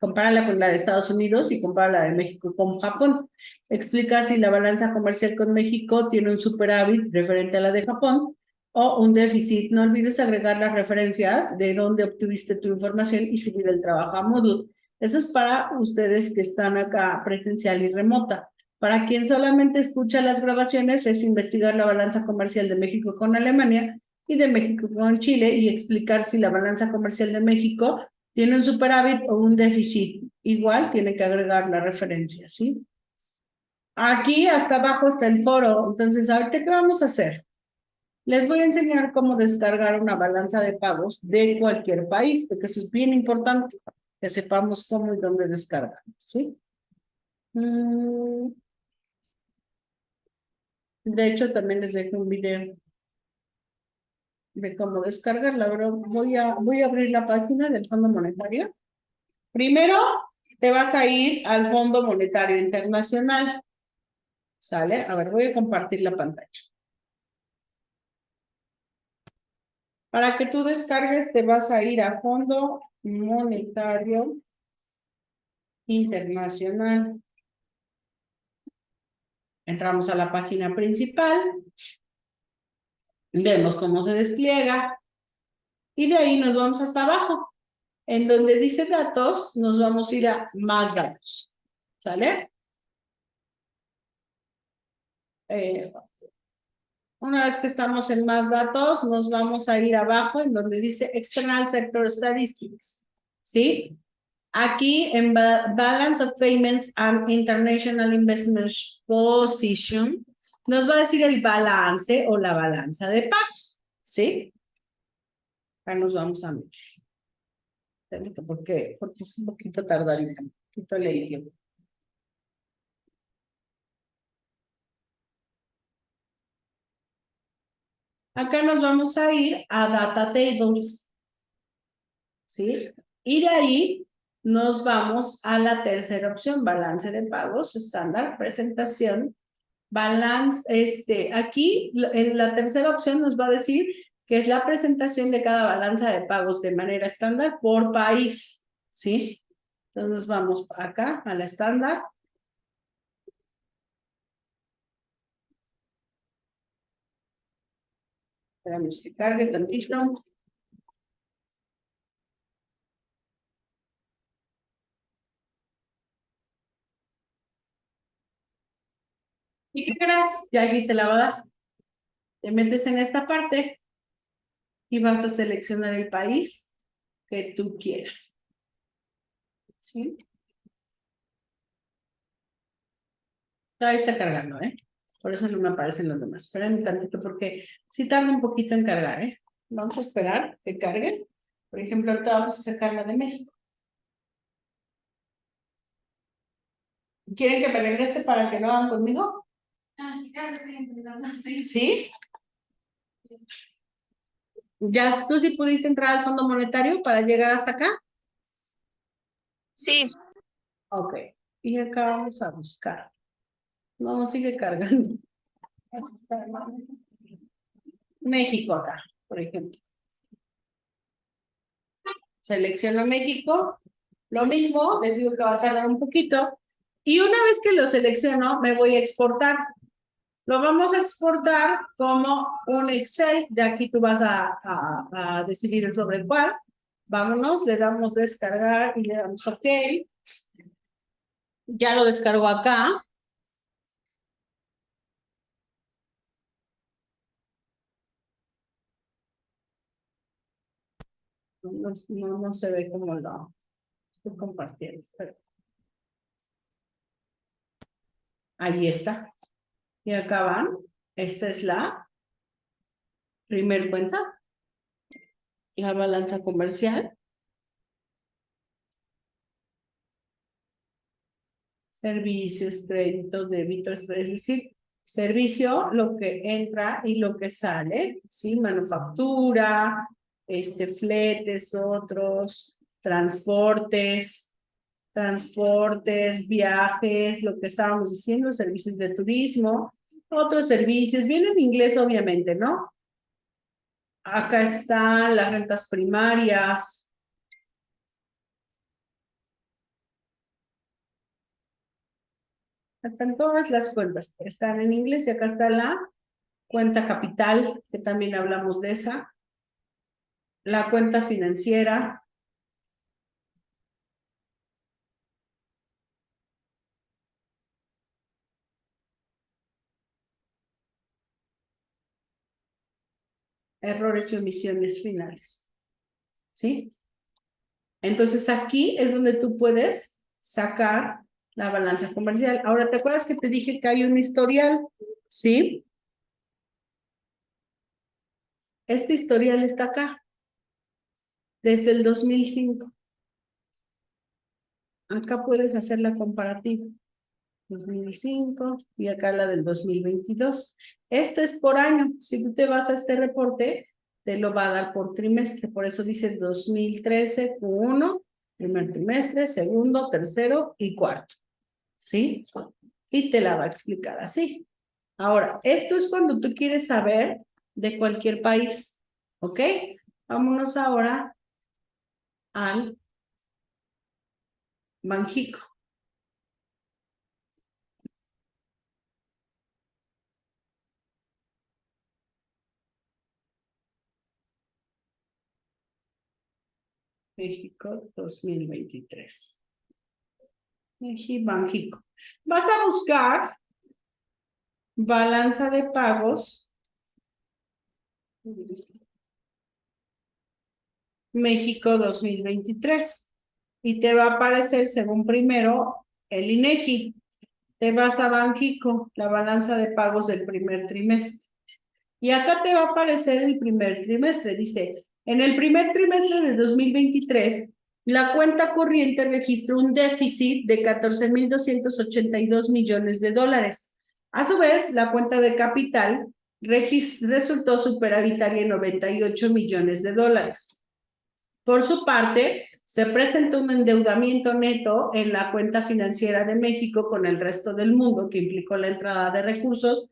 compárala con la de Estados Unidos y compara la de México con Japón. Explica si la balanza comercial con México tiene un superávit referente a la de Japón o un déficit. No olvides agregar las referencias de dónde obtuviste tu información y subir el trabajo a Moodle. Eso es para ustedes que están acá presencial y remota. Para quien solamente escucha las grabaciones es investigar la balanza comercial de México con Alemania y de México con Chile y explicar si la balanza comercial de México tiene un superávit o un déficit. Igual tiene que agregar la referencia, ¿sí? Aquí hasta abajo está el foro. Entonces, ahorita, ¿qué vamos a hacer? Les voy a enseñar cómo descargar una balanza de pagos de cualquier país, porque eso es bien importante, que sepamos cómo y dónde descargar, ¿sí? De hecho, también les dejo un video de cómo descargarla. Ahora voy a abrir la página del Fondo Monetario. Primero, te vas a ir al Fondo Monetario Internacional. ¿Sale? A ver, voy a compartir la pantalla. Para que tú descargues, te vas a ir a Fondo Monetario Internacional. Entramos a la página principal. Vemos cómo se despliega. Y de ahí nos vamos hasta abajo. En donde dice datos, nos vamos a ir a más datos. ¿Sale? Una vez que estamos en más datos, nos vamos a ir abajo en donde dice External Sector Statistics. ¿Sí? Aquí en Balance of Payments and International Investment Position, nos va a decir el balance o la balanza de pagos. ¿Sí? Acá nos vamos a meter. ¿Por qué? Porque es un poquito tardadito, un poquito lento. Acá nos vamos a ir a Data Tables, ¿sí? Y de ahí nos vamos a la tercera opción, balance de pagos, estándar, presentación, balance, aquí en la tercera opción nos va a decir que es la presentación de cada balanza de pagos de manera estándar por país, ¿sí? Entonces nos vamos acá a la estándar. Esperamos que cargue tantito. ¿Y qué crees? Ya aquí te la va a dar. Te metes en esta parte y vas a seleccionar el país que tú quieras. ¿Sí? Ahí está cargando, ¿eh? Por eso no me aparecen los demás. Esperen un tantito porque sí tarda un poquito en cargar, ¿eh? Vamos a esperar que cargue. Por ejemplo, ahorita vamos a sacar la de México. ¿Quieren que me regrese para que lo hagan conmigo? Ah, ya lo estoy intentando, sí. ¿Sí? ¿Ya tú sí pudiste entrar al Fondo Monetario para llegar hasta acá? Sí. Ok. Y acá vamos a buscar. No, sigue cargando. México acá, por ejemplo. Selecciono México. Lo mismo, les digo que va a tardar un poquito. Y una vez que lo selecciono, me voy a exportar. Lo vamos a exportar como un Excel. Ya aquí tú vas a decidir sobre el cual. Vámonos, le damos descargar y le damos OK. Ya lo descargo acá. No se ve cómo lo estoy compartiendo. Ahí está. Y acá van. Esta es la primer cuenta. La balanza comercial. Servicios, créditos, débitos, es decir, servicio, lo que entra y lo que sale, ¿sí? Manufactura, fletes, otros, transportes, viajes, lo que estábamos diciendo, servicios de turismo, otros servicios, viene en inglés obviamente, ¿no? Acá están las rentas primarias. Están todas las cuentas, están en inglés y acá está la cuenta capital, que también hablamos de esa, la cuenta financiera, errores y omisiones finales, ¿sí? Entonces aquí es donde tú puedes sacar la balanza comercial. Ahora, ¿te acuerdas que te dije que hay un historial? ¿Sí? Este historial está acá, desde el 2005. Acá puedes hacer la comparativa. 2005 y acá la del 2022. Esto es por año. Si tú te vas a este reporte, te lo va a dar por trimestre. Por eso dice 2013 Q1, primer trimestre, segundo, tercero y cuarto. ¿Sí? Y te la va a explicar así. Ahora, esto es cuando tú quieres saber de cualquier país. ¿Ok? Vámonos ahora al Banjico. México 2023. Banjico. Vas a buscar balanza de pagos México 2023 y te va a aparecer según primero el INEGI. Te vas a Banjico, la balanza de pagos del primer trimestre. Y acá te va a aparecer el primer trimestre. Dice, en el primer trimestre de 2023, la cuenta corriente registró un déficit de 14,282 millones de dólares. A su vez, la cuenta de capital resultó superavitaria en 98 millones de dólares. Por su parte, se presentó un endeudamiento neto en la cuenta financiera de México con el resto del mundo, que implicó la entrada de recursos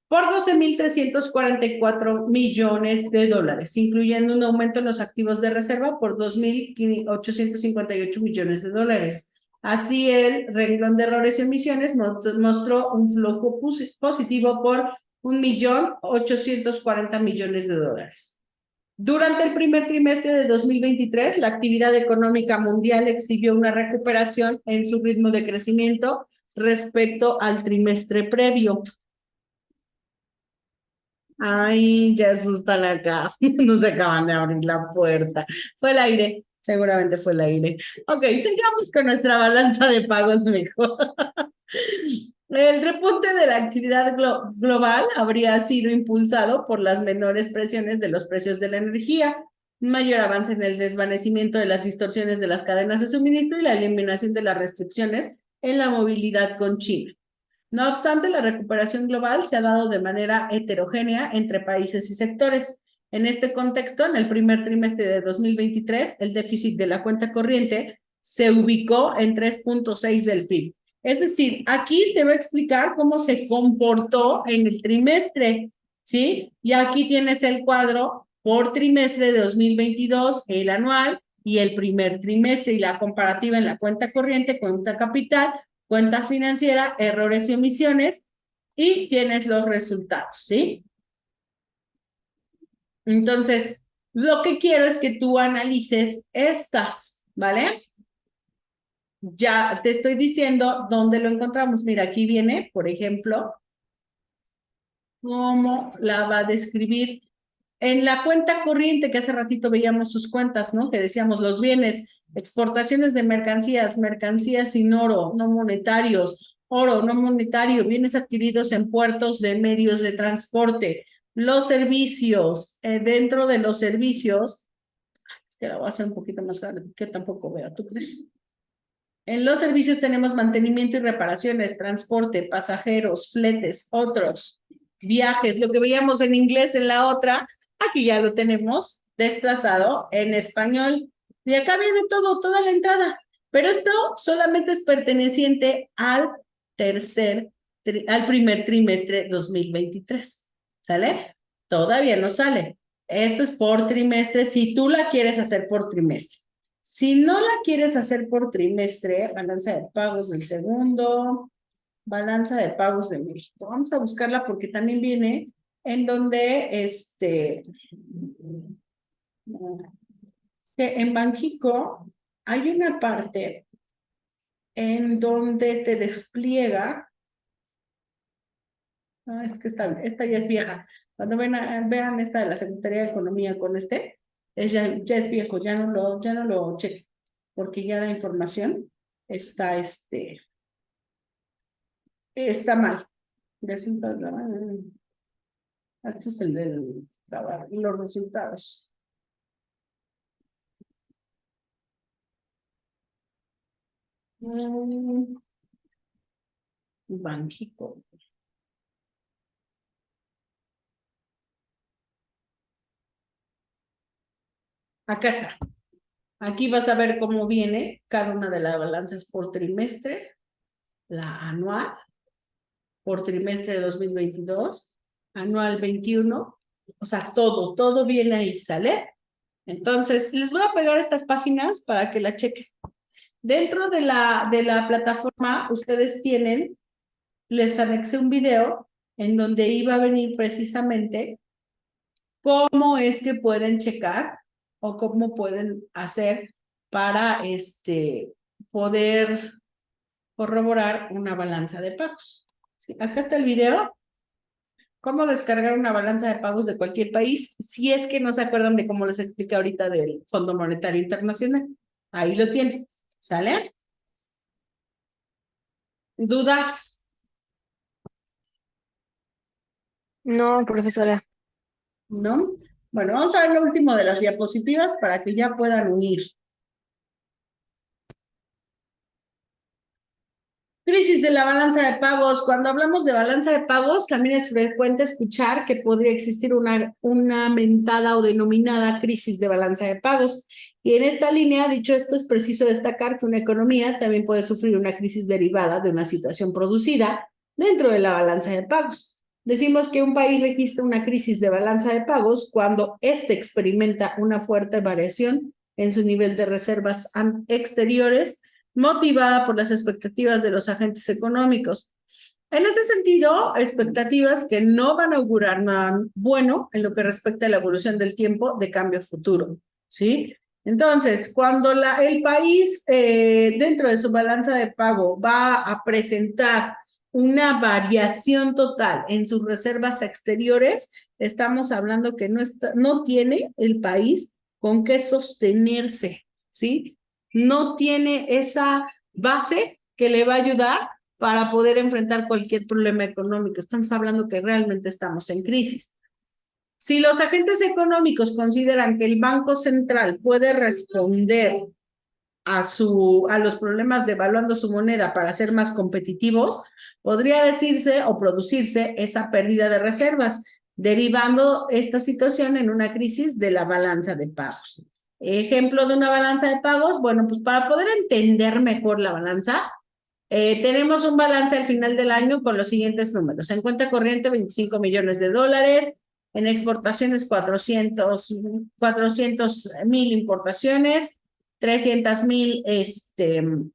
por 12.344 millones de dólares, incluyendo un aumento en los activos de reserva por 2.858 millones de dólares. Así, el renglón de errores y omisiones mostró un flujo positivo por 1.840 millones de dólares. Durante el primer trimestre de 2023, la actividad económica mundial exhibió una recuperación en su ritmo de crecimiento respecto al trimestre previo. Ay, ya asustan acá. Nos acaban de abrir la puerta. Fue el aire, seguramente fue el aire. Ok, sigamos con nuestra balanza de pagos mejor. El repunte de la actividad global habría sido impulsado por las menores presiones de los precios de la energía, un mayor avance en el desvanecimiento de las distorsiones de las cadenas de suministro y la eliminación de las restricciones en la movilidad con China. No obstante, la recuperación global se ha dado de manera heterogénea entre países y sectores. En este contexto, en el primer trimestre de 2023, el déficit de la cuenta corriente se ubicó en 3.6 del PIB. Es decir, aquí te voy a explicar cómo se comportó en el trimestre, ¿sí? Y aquí tienes el cuadro por trimestre de 2022, el anual y el primer trimestre y la comparativa en la cuenta corriente, cuenta capital, cuenta financiera, errores y omisiones, y tienes los resultados, ¿sí? Entonces, lo que quiero es que tú analices estas, ¿vale? Ya te estoy diciendo dónde lo encontramos. Mira, aquí viene, por ejemplo, cómo la va a describir. En la cuenta corriente, que hace ratito veíamos sus cuentas, ¿no? Que decíamos los bienes, exportaciones de mercancías, mercancías sin oro, no monetarios, oro no monetario, bienes adquiridos en puertos de medios de transporte, los servicios, dentro de los servicios, es que la voy a hacer un poquito más grande, porque tampoco veo, ¿tú crees? En los servicios tenemos mantenimiento y reparaciones, transporte, pasajeros, fletes, otros, viajes, lo que veíamos en inglés en la otra, aquí ya lo tenemos desplazado en español. Y acá viene todo, toda la entrada. Pero esto solamente es perteneciente al primer trimestre 2023. ¿Sale? Todavía no sale. Esto es por trimestre, si tú la quieres hacer por trimestre. Si no la quieres hacer por trimestre, balanza de pagos del segundo, balanza de pagos de México. Vamos a buscarla porque también viene en donde que en Banxico hay una parte en donde te despliega. Es que esta ya es vieja. Cuando vean esta de la Secretaría de Economía con ya es viejo, ya no lo cheque, porque ya la información está mal. Este es el de los resultados. Banxico. Acá está. Aquí vas a ver cómo viene cada una de las balanzas por trimestre, la anual, por trimestre de 2022, anual 21, o sea, todo viene ahí, ¿sale? Entonces, les voy a pegar estas páginas para que la chequen. Dentro de la plataforma, ustedes les anexé un video en donde iba a venir precisamente cómo es que pueden checar o cómo pueden hacer para poder corroborar una balanza de pagos. ¿Sí? Acá está el video. Cómo descargar una balanza de pagos de cualquier país, si es que no se acuerdan de cómo les expliqué ahorita del Fondo Monetario Internacional. Ahí lo tienen. ¿Sale? ¿Dudas? No, profesora. ¿No? Bueno, vamos a ver lo último de las diapositivas para que ya puedan unir. Crisis de la balanza de pagos. Cuando hablamos de balanza de pagos, también es frecuente escuchar que podría existir una mentada o denominada crisis de balanza de pagos. Y en esta línea, dicho esto, es preciso destacar que una economía también puede sufrir una crisis derivada de una situación producida dentro de la balanza de pagos. Decimos que un país registra una crisis de balanza de pagos cuando éste experimenta una fuerte variación en su nivel de reservas exteriores, motivada por las expectativas de los agentes económicos. En este sentido, expectativas que no van a augurar nada bueno en lo que respecta a la evolución del tiempo de cambio futuro, ¿sí? Entonces, cuando el país dentro de su balanza de pago va a presentar una variación total en sus reservas exteriores, estamos hablando que no tiene el país con qué sostenerse, ¿sí? No tiene esa base que le va a ayudar para poder enfrentar cualquier problema económico. Estamos hablando que realmente estamos en crisis. Si los agentes económicos consideran que el Banco Central puede responder a los problemas devaluando su moneda para ser más competitivos, podría decirse o producirse esa pérdida de reservas, derivando esta situación en una crisis de la balanza de pagos. Ejemplo de una balanza de pagos, bueno, pues para poder entender mejor la balanza, tenemos un balance al final del año con los siguientes números. En cuenta corriente, 25 millones de dólares. En exportaciones, 400,000 importaciones. 300,000, de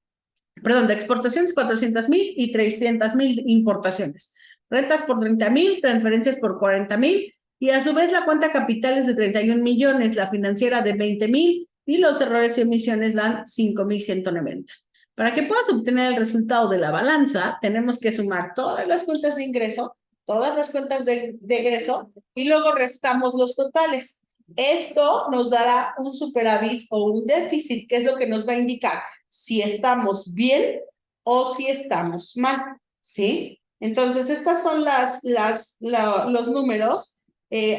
exportaciones 400,000 y 300,000 importaciones. Rentas por 30,000, transferencias por 40,000 y a su vez la cuenta capital es de 31 millones, la financiera de 20,000 y los errores y emisiones dan 5,190. Para que puedas obtener el resultado de la balanza, tenemos que sumar todas las cuentas de ingreso, todas las cuentas de egreso y luego restamos los totales. Esto nos dará un superávit o un déficit, que es lo que nos va a indicar si estamos bien o si estamos mal, ¿sí? Entonces, estas son los números.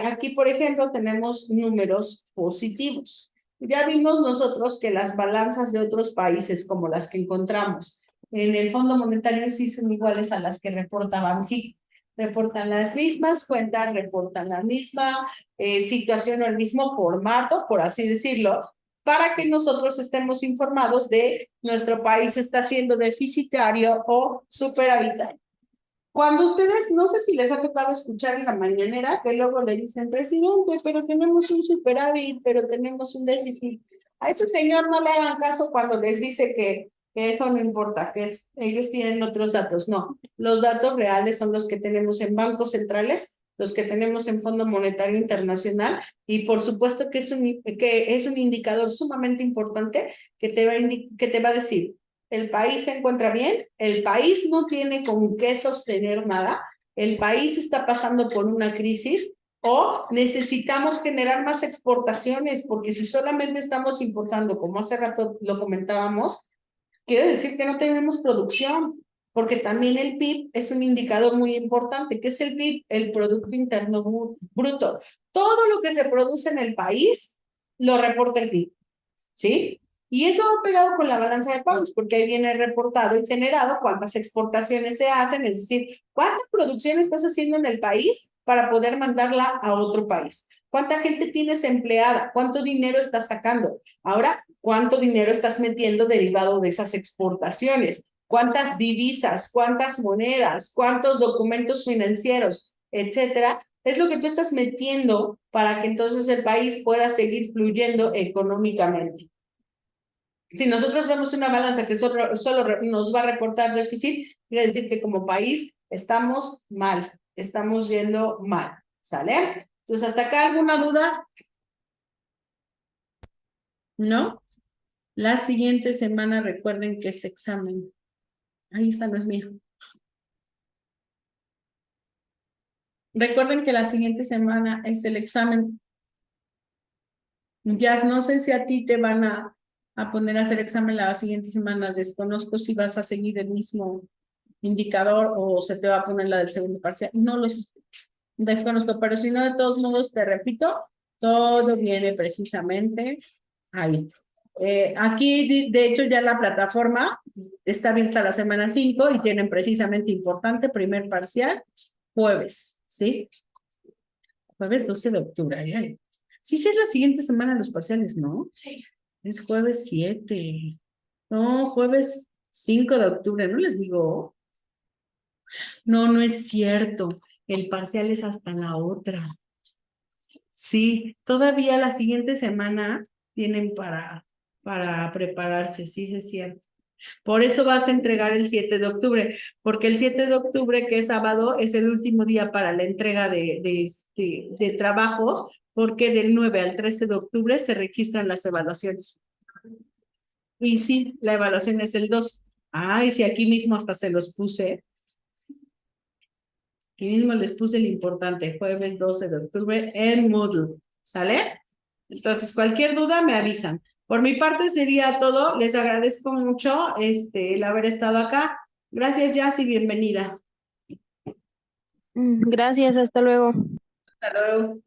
Aquí, por ejemplo, tenemos números positivos. Ya vimos nosotros que las balanzas de otros países, como las que encontramos en el Fondo Monetario, sí son iguales a las que reporta Banjic. Reportan las mismas cuentas, reportan la misma situación o el mismo formato, por así decirlo, para que nosotros estemos informados de nuestro país está siendo deficitario o superavitario. Cuando ustedes, no sé si les ha tocado escuchar en la mañanera, que luego le dicen, presidente, pero tenemos un superávit, pero tenemos un déficit. A ese señor no le hagan caso cuando les dice que eso no importa, que ellos tienen otros datos. No, los datos reales son los que tenemos en bancos centrales, los que tenemos en Fondo Monetario Internacional, y por supuesto que es un indicador sumamente importante que te va a decir, el país se encuentra bien, el país no tiene con qué sostener nada, el país está pasando por una crisis o necesitamos generar más exportaciones, porque si solamente estamos importando, como hace rato lo comentábamos, quiere decir que no tenemos producción, porque también el PIB es un indicador muy importante. ¿Qué es el PIB? El Producto Interno Bruto. Todo lo que se produce en el país lo reporta el PIB, ¿sí? Y eso va pegado con la balanza de pagos, porque ahí viene reportado y generado cuántas exportaciones se hacen, es decir, cuánta producción estás haciendo en el país para poder mandarla a otro país. ¿Cuánta gente tienes empleada? ¿Cuánto dinero estás sacando? Ahora, ¿cuánto dinero estás metiendo derivado de esas exportaciones? ¿Cuántas divisas? ¿Cuántas monedas? ¿Cuántos documentos financieros? Etcétera. Es lo que tú estás metiendo para que entonces el país pueda seguir fluyendo económicamente. Si nosotros vemos una balanza que solo nos va a reportar déficit, quiere decir que como país estamos mal, estamos yendo mal, ¿sale? Entonces, ¿hasta acá alguna duda? ¿No? La siguiente semana recuerden que es examen. Ahí está, no es mío. Recuerden que la siguiente semana es el examen. Ya no sé si a ti te van a poner a hacer examen la siguiente semana. Desconozco si vas a seguir el mismo indicador o se te va a poner la del segundo parcial. No lo sé. Desconozco, pero si no, de todos modos, te repito, todo viene precisamente ahí. Aquí, de hecho, ya la plataforma está abierta la semana 5 y tienen precisamente importante primer parcial jueves, ¿sí? Jueves 12 de octubre. Ay. Sí, sí es la siguiente semana los parciales, ¿no? Sí. Es jueves 7. No, jueves 5 de octubre, ¿no les digo? No, no es cierto. El parcial es hasta la otra. Sí, todavía la siguiente semana tienen para prepararse, sí, sí es cierto. Por eso vas a entregar el 7 de octubre, porque el 7 de octubre, que es sábado, es el último día para la entrega de trabajos, porque del 9 al 13 de octubre se registran las evaluaciones. Y sí, la evaluación es el 2. Ay, sí, aquí mismo hasta se los puse. Aquí mismo les puse el importante, jueves 12 de octubre en Moodle. ¿Sale? Entonces, cualquier duda me avisan. Por mi parte sería todo. Les agradezco mucho el haber estado acá. Gracias, Yassi, bienvenida. Gracias, hasta luego. Hasta luego.